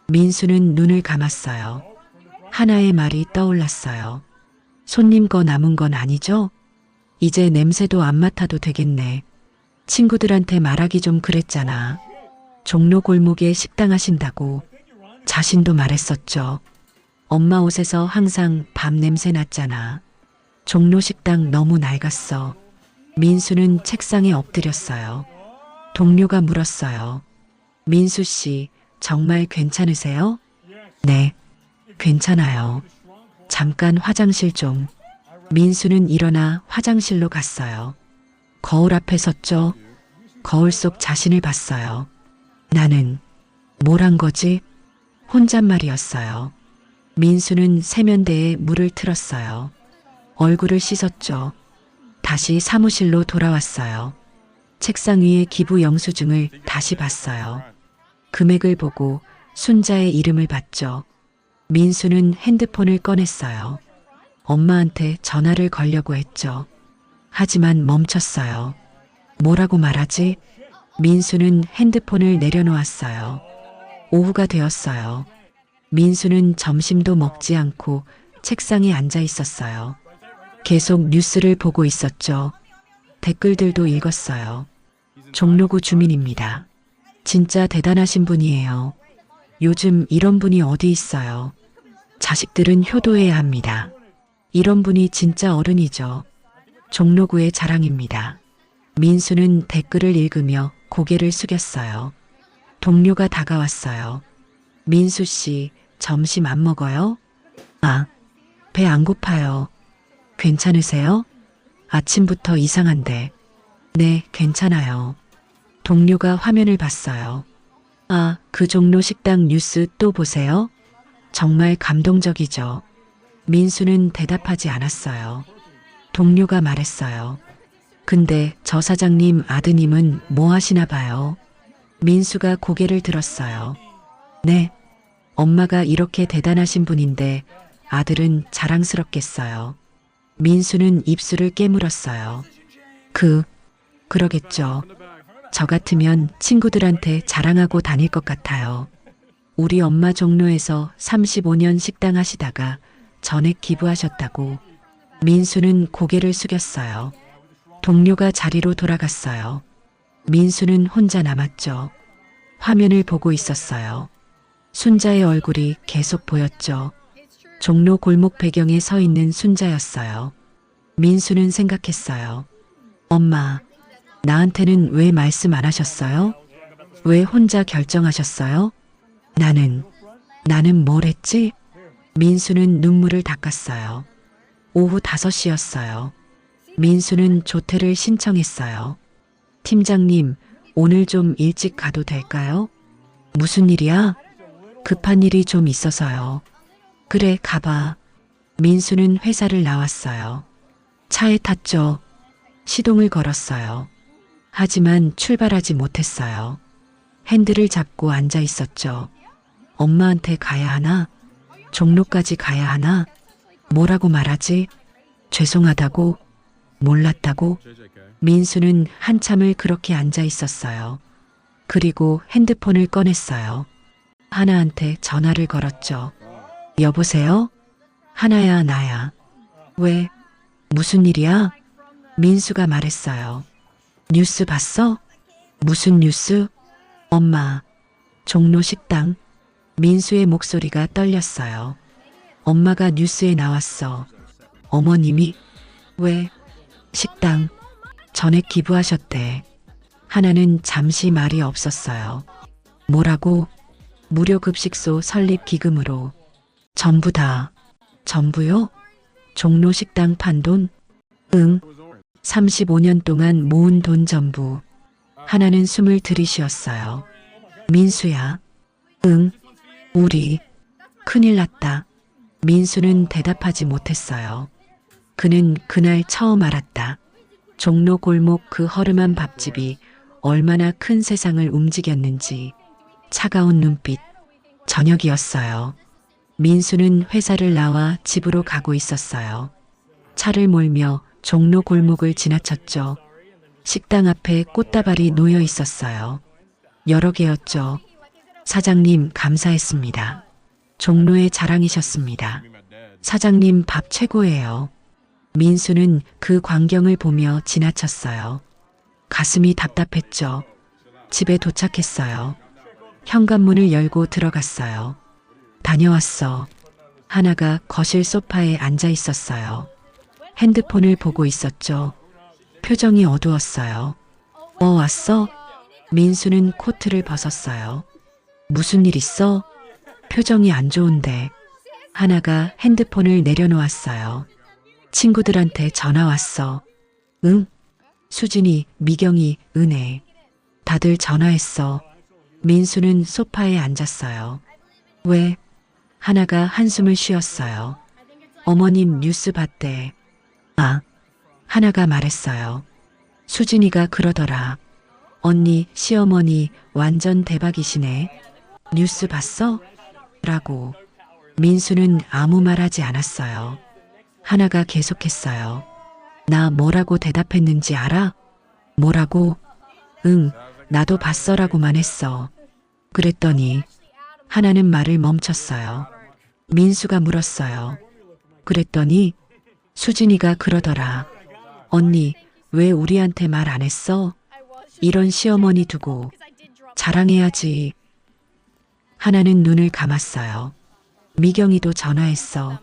Speaker 2: 민수는 눈을 감았어요. 하나의 말이 떠올랐어요. 손님 거 남은 건 아니죠? 이제 냄새도 안 맡아도 되겠네. 친구들한테 말하기 좀 그랬잖아. 종로 골목에 식당 하신다고. 자신도 말했었죠. 엄마 옷에서 항상 밥 냄새 났잖아. 종로 식당 너무 낡았어. 민수는 책상에 엎드렸어요. 동료가 물었어요. 민수 씨, 정말 괜찮으세요? 네, 괜찮아요. 잠깐 화장실 좀. 민수는 일어나 화장실로 갔어요. 거울 앞에 섰죠. 거울 속 자신을 봤어요. 나는 뭘 한 거지? 혼잣말이었어요. 민수는 세면대에 물을 틀었어요. 얼굴을 씻었죠. 다시 사무실로 돌아왔어요. 책상 위에 기부 영수증을 다시 봤어요. 금액을 보고 순자의 이름을 봤죠. 민수는 핸드폰을 꺼냈어요. 엄마한테 전화를 걸려고 했죠. 하지만 멈췄어요. 뭐라고 말하지? 민수는 핸드폰을 내려놓았어요. 오후가 되었어요. 민수는 점심도 먹지 않고 책상에 앉아 있었어요. 계속 뉴스를 보고 있었죠. 댓글들도 읽었어요. 종로구 주민입니다. 진짜 대단하신 분이에요. 요즘 이런 분이 어디 있어요. 자식들은 효도해야 합니다. 이런 분이 진짜 어른이죠. 종로구의 자랑입니다. 민수는 댓글을 읽으며 고개를 숙였어요. 동료가 다가왔어요. 민수 씨, 점심 안 먹어요? 아, 배 안 고파요. 괜찮으세요? 아침부터 이상한데. 네, 괜찮아요. 동료가 화면을 봤어요. 아, 그 종로 식당 뉴스 또 보세요? 정말 감동적이죠. 민수는 대답하지 않았어요. 동료가 말했어요. 근데 저 사장님 아드님은 뭐 하시나 봐요. 민수가 고개를 들었어요. 네, 엄마가 이렇게 대단하신 분인데 아들은 자랑스럽겠어요. 민수는 입술을 깨물었어요. 그러겠죠. 저 같으면 친구들한테 자랑하고 다닐 것 같아요. 우리 엄마 종로에서 35년 식당 하시다가 전액 기부하셨다고. 민수는 고개를 숙였어요. 동료가 자리로 돌아갔어요. 민수는 혼자 남았죠. 화면을 보고 있었어요. 순자의 얼굴이 계속 보였죠. 종로 골목 배경에 서 있는 순자였어요. 민수는 생각했어요. 엄마, 나한테는 왜 말씀 안 하셨어요? 왜 혼자 결정하셨어요? 나는 뭘 했지? 민수는 눈물을 닦았어요. 오후 5시였어요. 민수는 조퇴를 신청했어요. 팀장님, 오늘 좀 일찍 가도 될까요? 무슨 일이야? 급한 일이 좀 있어서요. 그래, 가봐. 민수는 회사를 나왔어요. 차에 탔죠. 시동을 걸었어요. 하지만 출발하지 못했어요. 핸들을 잡고 앉아 있었죠. 엄마한테 가야 하나? 종로까지 가야 하나? 뭐라고 말하지? 죄송하다고? 몰랐다고? 민수는 한참을 그렇게 앉아 있었어요. 그리고 핸드폰을 꺼냈어요. 하나한테 전화를 걸었죠. 여보세요? 하나야, 나야. 왜? 무슨 일이야? 민수가 말했어요. 뉴스 봤어? 무슨 뉴스? 엄마, 종로 식당. 민수의 목소리가 떨렸어요. 엄마가 뉴스에 나왔어. 어머님이? 왜? 식당. 전액 기부하셨대. 하나는 잠시 말이 없었어요. 뭐라고? 무료 급식소 설립 기금으로. 전부 다. 전부요? 종로 식당 판돈? 응. 35년 동안 모은 돈 전부. 하나는 숨을 들이쉬었어요. 민수야. 응. 우리. 큰일 났다. 민수는 대답하지 못했어요. 그는 그날 처음 알았다. 종로 골목 그 허름한 밥집이 얼마나 큰 세상을 움직였는지. 차가운 눈빛. 저녁이었어요. 민수는 회사를 나와 집으로 가고 있었어요. 차를 몰며 종로 골목을 지나쳤죠. 식당 앞에 꽃다발이 놓여 있었어요. 여러 개였죠. 사장님 감사했습니다. 종로의 자랑이셨습니다. 사장님 밥 최고예요. 민수는 그 광경을 보며 지나쳤어요. 가슴이 답답했죠. 집에 도착했어요. 현관문을 열고 들어갔어요. 다녀왔어. 하나가 거실 소파에 앉아 있었어요. 핸드폰을 보고 있었죠. 표정이 어두웠어요. 왔어? 민수는 코트를 벗었어요. 무슨 일 있어? 표정이 안 좋은데. 하나가 핸드폰을 내려놓았어요. 친구들한테 전화 왔어. 응? 수진이, 미경이, 은혜. 다들 전화했어. 민수는 소파에 앉았어요. 왜? 하나가 한숨을 쉬었어요. 어머님 뉴스 봤대. 아, 하나가 말했어요. 수진이가 그러더라. 언니, 시어머니 완전 대박이시네. 뉴스 봤어? 라고. 민수는 아무 말 하지 않았어요. 하나가 계속했어요. 나 뭐라고 대답했는지 알아? 뭐라고? 응, 나도 봤어라고만 했어. 그랬더니 하나는 말을 멈췄어요. 민수가 물었어요. 그랬더니 수진이가 그러더라. 언니, 왜 우리한테 말 안 했어? 이런 시어머니 두고 자랑해야지. 하나는 눈을 감았어요. 미경이도 전화했어.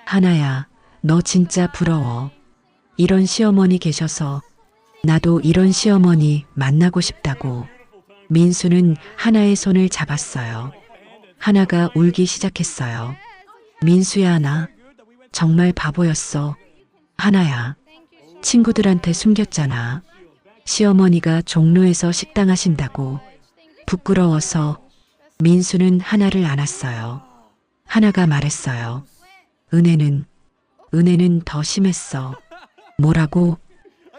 Speaker 2: 하나야, 너 진짜 부러워. 이런 시어머니 계셔서 나도 이런 시어머니 만나고 싶다고. 민수는 하나의 손을 잡았어요. 하나가 울기 시작했어요. 민수야, 나 정말 바보였어. 하나야, 친구들한테 숨겼잖아. 시어머니가 종로에서 식당 하신다고. 부끄러워서. 민수는 하나를 안았어요. 하나가 말했어요. 은혜는 더 심했어. 뭐라고?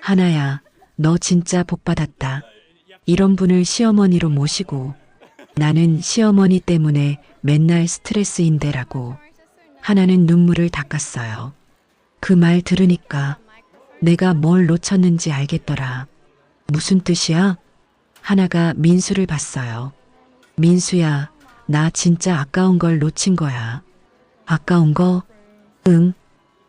Speaker 2: 하나야, 너 진짜 복받았다. 이런 분을 시어머니로 모시고. 나는 시어머니 때문에 맨날 스트레스인데라고. 하나는 눈물을 닦았어요. 그 말 들으니까 내가 뭘 놓쳤는지 알겠더라. 무슨 뜻이야? 하나가 민수를 봤어요. 민수야, 나 진짜 아까운 걸 놓친 거야. 아까운 거? 응.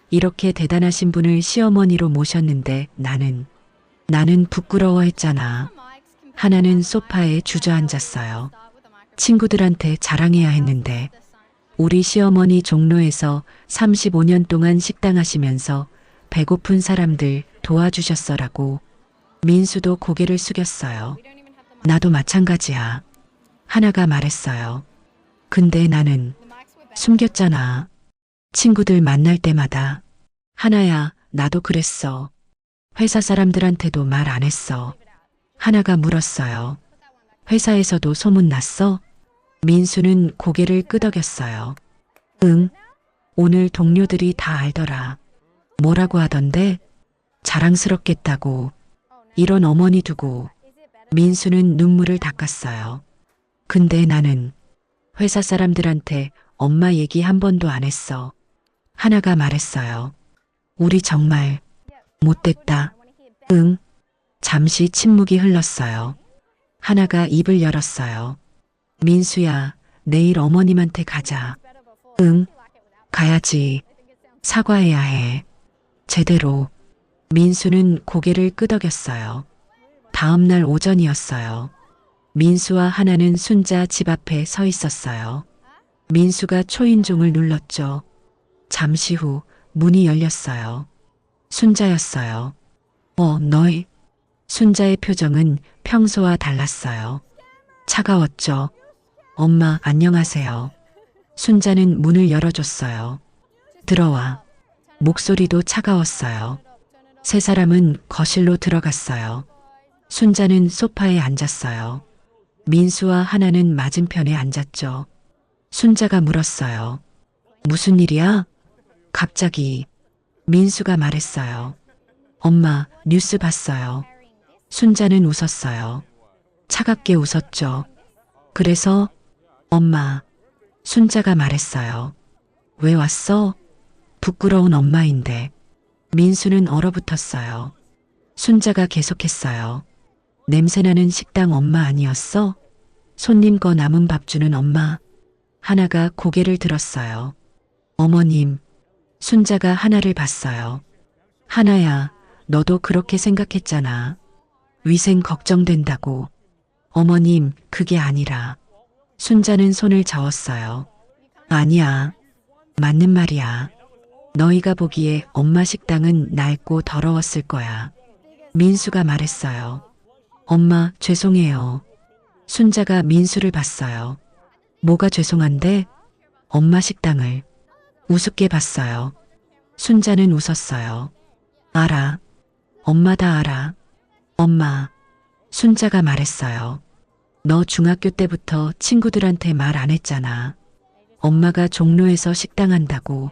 Speaker 2: 이렇게 대단하신 분을 시어머니로 모셨는데 나는 부끄러워했잖아. 하나는 소파에 주저앉았어요. 친구들한테 자랑해야 했는데. 우리 시어머니 종로에서 35년 동안 식당 하시면서 배고픈 사람들 도와주셨어라고. 민수도 고개를 숙였어요. 나도 마찬가지야. 하나가 말했어요. 근데 나는 숨겼잖아. 친구들 만날 때마다. 하나야, 나도 그랬어. 회사 사람들한테도 말 안 했어. 하나가 물었어요. 회사에서도 소문났어? 민수는 고개를 끄덕였어요. 응. 오늘 동료들이 다 알더라. 뭐라고 하던데? 자랑스럽겠다고. 이런 어머니 두고. 민수는 눈물을 닦았어요. 근데 나는 회사 사람들한테 엄마 얘기 한 번도 안 했어. 하나가 말했어요. 우리 정말 못됐다. 응. 잠시 침묵이 흘렀어요. 하나가 입을 열었어요. 민수야, 내일 어머님한테 가자. 응. 가야지. 사과해야 해. 제대로. 민수는 고개를 끄덕였어요. 다음 날 오전이었어요. 민수와 하나는 순자 집 앞에 서 있었어요. 민수가 초인종을 눌렀죠. 잠시 후 문이 열렸어요. 순자였어요. 너희. 순자의 표정은 평소와 달랐어요. 차가웠죠. 엄마, 안녕하세요. 순자는 문을 열어줬어요. 들어와. 목소리도 차가웠어요. 세 사람은 거실로 들어갔어요. 순자는 소파에 앉았어요. 민수와 하나는 맞은편에 앉았죠. 순자가 물었어요. 무슨 일이야? 갑자기. 민수가 말했어요. 엄마, 뉴스 봤어요. 순자는 웃었어요. 차갑게 웃었죠. 그래서 엄마. 순자가 말했어요. 왜 왔어? 부끄러운 엄마인데. 민수는 얼어붙었어요. 순자가 계속했어요. 냄새나는 식당 엄마 아니었어? 손님 거 남은 밥 주는 엄마. 하나가 고개를 들었어요. 어머님. 순자가 하나를 봤어요. 하나야, 너도 그렇게 생각했잖아. 위생 걱정된다고. 어머님, 그게 아니라. 순자는 손을 저었어요. 아니야. 맞는 말이야. 너희가 보기에 엄마 식당은 낡고 더러웠을 거야. 민수가 말했어요. 엄마, 죄송해요. 순자가 민수를 봤어요. 뭐가 죄송한데? 엄마 식당을 우습게 봤어요. 순자는 웃었어요. 알아. 엄마 다 알아. 엄마. 순자가 말했어요. 너 중학교 때부터 친구들한테 말 안 했잖아. 엄마가 종로에서 식당 한다고.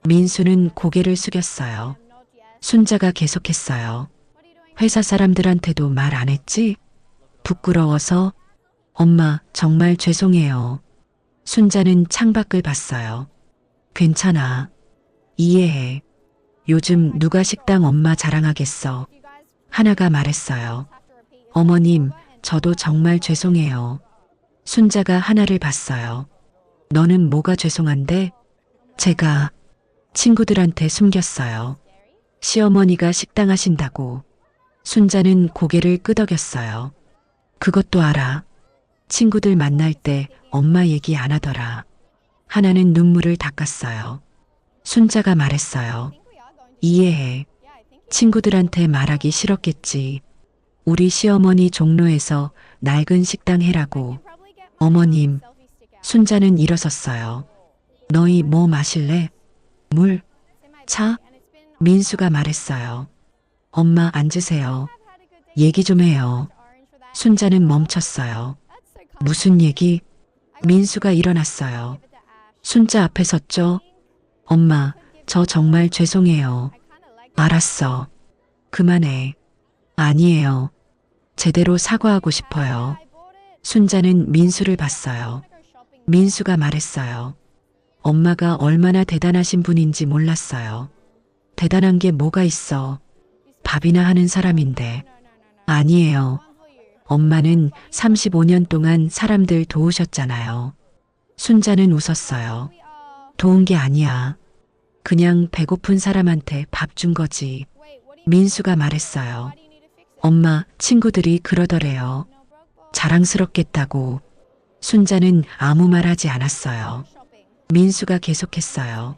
Speaker 2: 민수는 고개를 숙였어요. 순자가 계속했어요. 회사 사람들한테도 말 안 했지? 부끄러워서? 엄마, 정말 죄송해요. 순자는 창밖을 봤어요. 괜찮아. 이해해. 요즘 누가 식당 엄마 자랑하겠어. 하나가 말했어요. 어머님, 저도 정말 죄송해요. 순자가 하나를 봤어요. 너는 뭐가 죄송한데? 제가 친구들한테 숨겼어요. 시어머니가 식당 하신다고. 순자는 고개를 끄덕였어요. 그것도 알아. 친구들 만날 때 엄마 얘기 안 하더라. 하나는 눈물을 닦았어요. 순자가 말했어요. 이해해. 친구들한테 말하기 싫었겠지. 우리 시어머니 종로에서 낡은 식당 해라고. 어머님. 순자는 일어섰어요. 너희 뭐 마실래? 물? 차? 민수가 말했어요. 엄마 앉으세요. 얘기 좀 해요. 순자는 멈췄어요. 무슨 얘기? 민수가 일어났어요. 순자 앞에 섰죠. 엄마, 저 정말 죄송해요. 알았어. 그만해. 아니에요. 제대로 사과하고 싶어요. 순자는 민수를 봤어요. 민수가 말했어요. 엄마가 얼마나 대단하신 분인지 몰랐어요. 대단한 게 뭐가 있어. 밥이나 하는 사람인데. 아니에요. 엄마는 35년 동안 사람들 도우셨잖아요. 순자는 웃었어요. 도운 게 아니야. 그냥 배고픈 사람한테 밥 준 거지. 민수가 말했어요. 엄마, 친구들이 그러더래요. 자랑스럽겠다고. 순자는 아무 말 하지 않았어요. 민수가 계속했어요.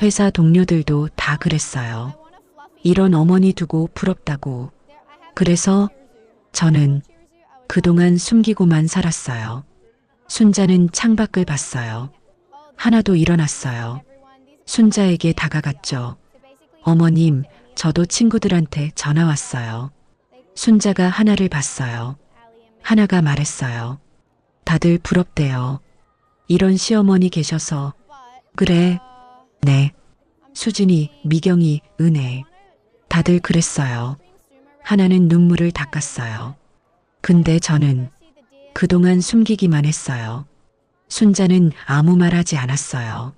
Speaker 2: 회사 동료들도 다 그랬어요. 이런 어머니 두고 부럽다고. 그래서 저는 그동안 숨기고만 살았어요. 순자는 창밖을 봤어요. 하나도 일어났어요. 순자에게 다가갔죠. 어머님, 저도 친구들한테 전화 왔어요. 순자가 하나를 봤어요. 하나가 말했어요. 다들 부럽대요. 이런 시어머니 계셔서. 그래. 네. 수진이, 미경이, 은혜. 다들 그랬어요. 하나는 눈물을 닦았어요. 근데 저는 그동안 숨기기만 했어요. 순자는 아무 말 하지 않았어요.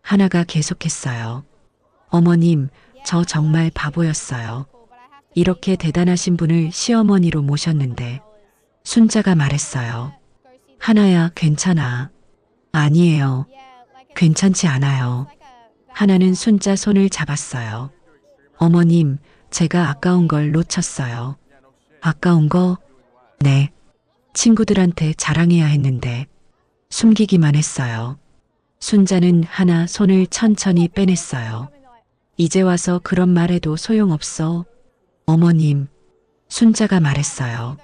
Speaker 2: 하나가 계속했어요. 어머님, 저 정말 바보였어요. 이렇게 대단하신 분을 시어머니로 모셨는데. 순자가 말했어요. 하나야, 괜찮아. 아니에요. 괜찮지 않아요. 하나는 순자 손을 잡았어요. 어머님, 제가 아까운 걸 놓쳤어요. 아까운 거? 네. 친구들한테 자랑해야 했는데 숨기기만 했어요. 순자는 하나 손을 천천히 빼냈어요. 이제 와서 그런 말해도 소용없어. 어머님, 순자가 말했어요.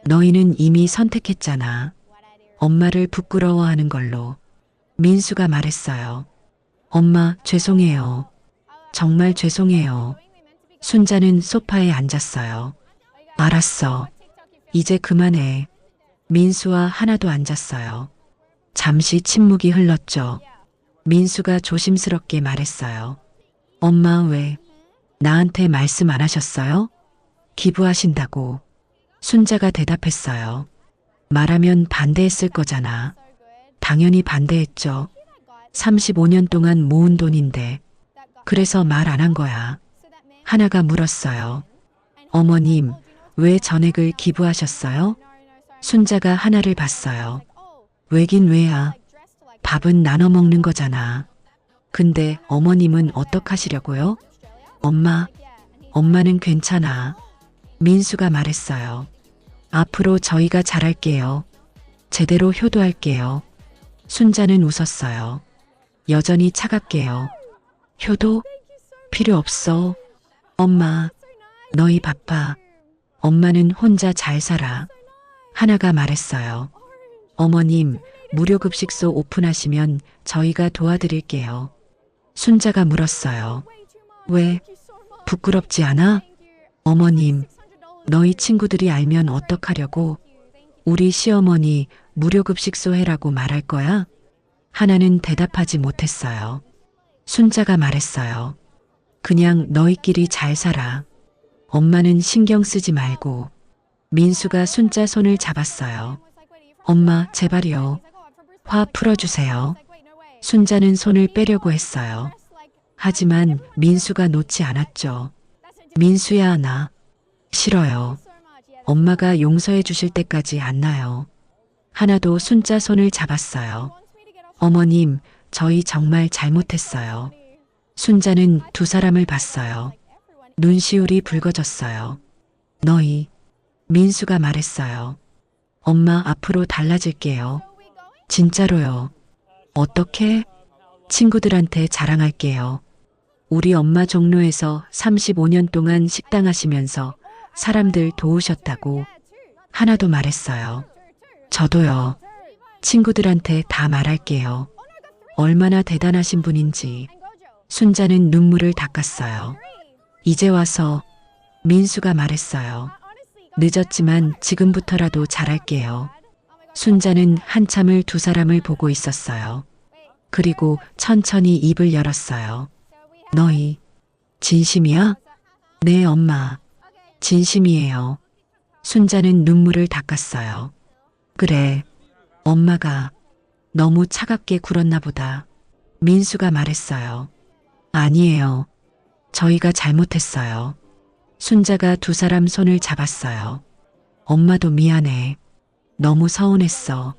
Speaker 2: 너희는 이미 선택했잖아. 엄마를 부끄러워하는 걸로. 민수가 말했어요. 엄마, 죄송해요. 정말 죄송해요. 순자는 소파에 앉았어요. 알았어. 이제 그만해. 민수와 하나도 앉았어요. 잠시 침묵이 흘렀죠. 민수가 조심스럽게 말했어요. 엄마, 왜 나한테 말씀 안 하셨어요? 기부하신다고. 순자가 대답했어요. 말하면 반대했을 거잖아. 당연히 반대했죠. 35년 동안 모은 돈인데. 그래서 말 안 한 거야. 하나가 물었어요. 어머님, 왜 전액을 기부하셨어요? 순자가 하나를 봤어요. 왜긴 왜야. 밥은 나눠 먹는 거잖아. 근데 어머님은 어떡하시려고요? 엄마는 괜찮아. 민수가 말했어요. 앞으로 저희가 잘할게요. 제대로 효도할게요. 순자는 웃었어요. 여전히 차갑게요. 효도? 필요 없어. 엄마, 너희 바빠. 엄마는 혼자 잘 살아. 하나가 말했어요. 어머님, 무료급식소 오픈하시면 저희가 도와드릴게요. 순자가 물었어요. 왜? 부끄럽지 않아? 어머님, 너희 친구들이 알면 어떡하려고? 우리 시어머니 무료급식소 해라고 말할 거야? 하나는 대답하지 못했어요. 순자가 말했어요. 그냥 너희끼리 잘 살아. 엄마는 신경 쓰지 말고. 민수가 순자 손을 잡았어요. 엄마, 제발요. 화 풀어주세요. 순자는 손을 빼려고 했어요. 하지만 민수가 놓지 않았죠. 민수야, 나 싫어요. 엄마가 용서해 주실 때까지 안 나요. 하나도 순자 손을 잡았어요. 어머님, 저희 정말 잘못했어요. 순자는 두 사람을 봤어요. 눈시울이 붉어졌어요. 너희, 민수가 말했어요. 엄마, 앞으로 달라질게요. 진짜로요. 어떻게? 친구들한테 자랑할게요. 우리 엄마 종로에서 35년 동안 식당 하시면서 사람들 도우셨다고. 하나도 말했어요. 저도요. 친구들한테 다 말할게요. 얼마나 대단하신 분인지. 순자는 눈물을 닦았어요. 이제 와서. 민수가 말했어요. 늦었지만 지금부터라도 잘할게요. 순자는 한참을 두 사람을 보고 있었어요. 그리고 천천히 입을 열었어요. 너희, 진심이야? 네, 엄마. 진심이에요. 순자는 눈물을 닦았어요. 그래, 엄마가 너무 차갑게 굴었나 보다. 민수가 말했어요. 아니에요. 저희가 잘못했어요. 순자가 두 사람 손을 잡았어요. 엄마도 미안해. 너무 서운했어.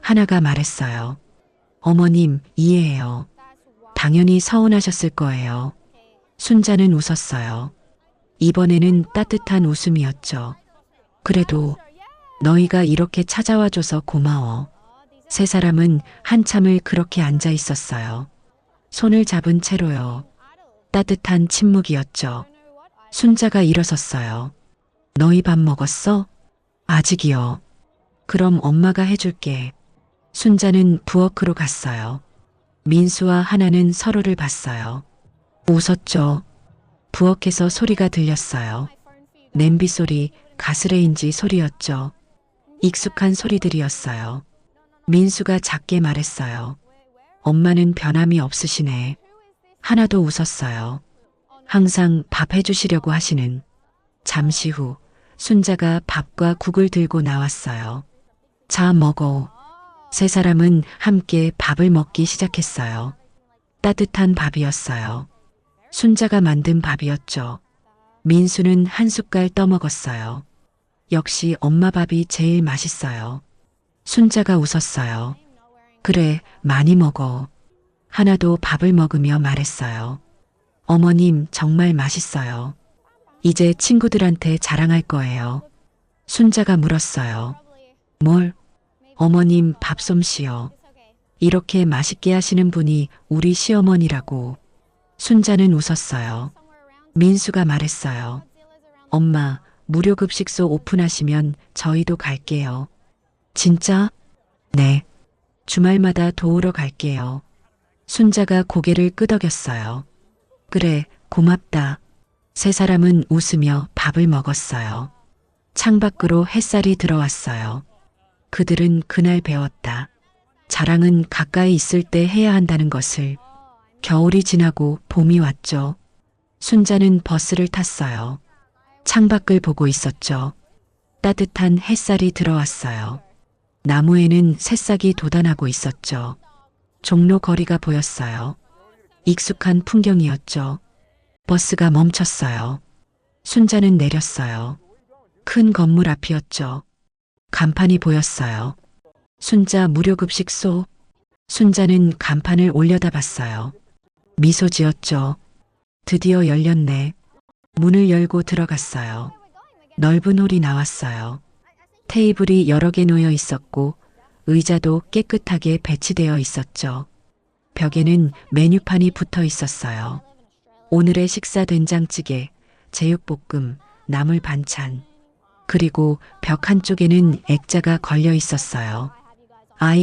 Speaker 2: 하나가 말했어요. 어머님, 이해해요. 당연히 서운하셨을 거예요. 순자는 웃었어요. 이번에는 따뜻한 웃음이었죠. 그래도 너희가 이렇게 찾아와줘서 고마워. 세 사람은 한참을 그렇게 앉아 있었어요. 손을 잡은 채로요. 따뜻한 침묵이었죠. 순자가 일어섰어요. 너희 밥 먹었어? 아직이요. 그럼 엄마가 해줄게. 순자는 부엌으로 갔어요. 민수와 하나는 서로를 봤어요. 웃었죠. 부엌에서 소리가 들렸어요. 냄비 소리, 가스레인지 소리였죠. 익숙한 소리들이었어요. 민수가 작게 말했어요. 엄마는 변함이 없으시네. 하나도 웃었어요. 항상 밥 해주시려고 하시는. 잠시 후 순자가 밥과 국을 들고 나왔어요. 자, 먹어. 세 사람은 함께 밥을 먹기 시작했어요. 따뜻한 밥이었어요. 순자가 만든 밥이었죠. 민수는 한 숟갈 떠먹었어요. 역시 엄마 밥이 제일 맛있어요. 순자가 웃었어요. 그래, 많이 먹어. 하나도 밥을 먹으며 말했어요. 어머님, 정말 맛있어요. 이제 친구들한테 자랑할 거예요. 순자가 물었어요. 뭘? 어머님, 밥 솜씨요. 이렇게 맛있게 하시는 분이 우리 시어머니라고. 순자는 웃었어요. 민수가 말했어요. 엄마, 무료급식소 오픈하시면 저희도 갈게요. 진짜? 네. 주말마다 도우러 갈게요. 순자가 고개를 끄덕였어요. 그래, 고맙다. 세 사람은 웃으며 밥을 먹었어요. 창밖으로 햇살이 들어왔어요. 그들은 그날 배웠다. 자랑은 가까이 있을 때 해야 한다는 것을. 겨울이 지나고 봄이 왔죠. 순자는 버스를 탔어요. 창밖을 보고 있었죠. 따뜻한 햇살이 들어왔어요. 나무에는 새싹이 돋아나고 있었죠. 종로 거리가 보였어요. 익숙한 풍경이었죠. 버스가 멈췄어요. 순자는 내렸어요. 큰 건물 앞이었죠. 간판이 보였어요. 순자 무료급식소. 순자는 간판을 올려다봤어요. 미소 지었죠. 드디어 열렸네. 문을 열고 들어갔어요. 넓은 홀이 나왔어요. 테이블이 여러 개 놓여 있었고 의자도 깨끗하게 배치되어 있었죠. 벽에는 메뉴판이 붙어 있었어요. 오늘의 식사 된장찌개, 제육볶음, 나물 반찬. 그리고 벽 한쪽에는 액자가 걸려 있었어요.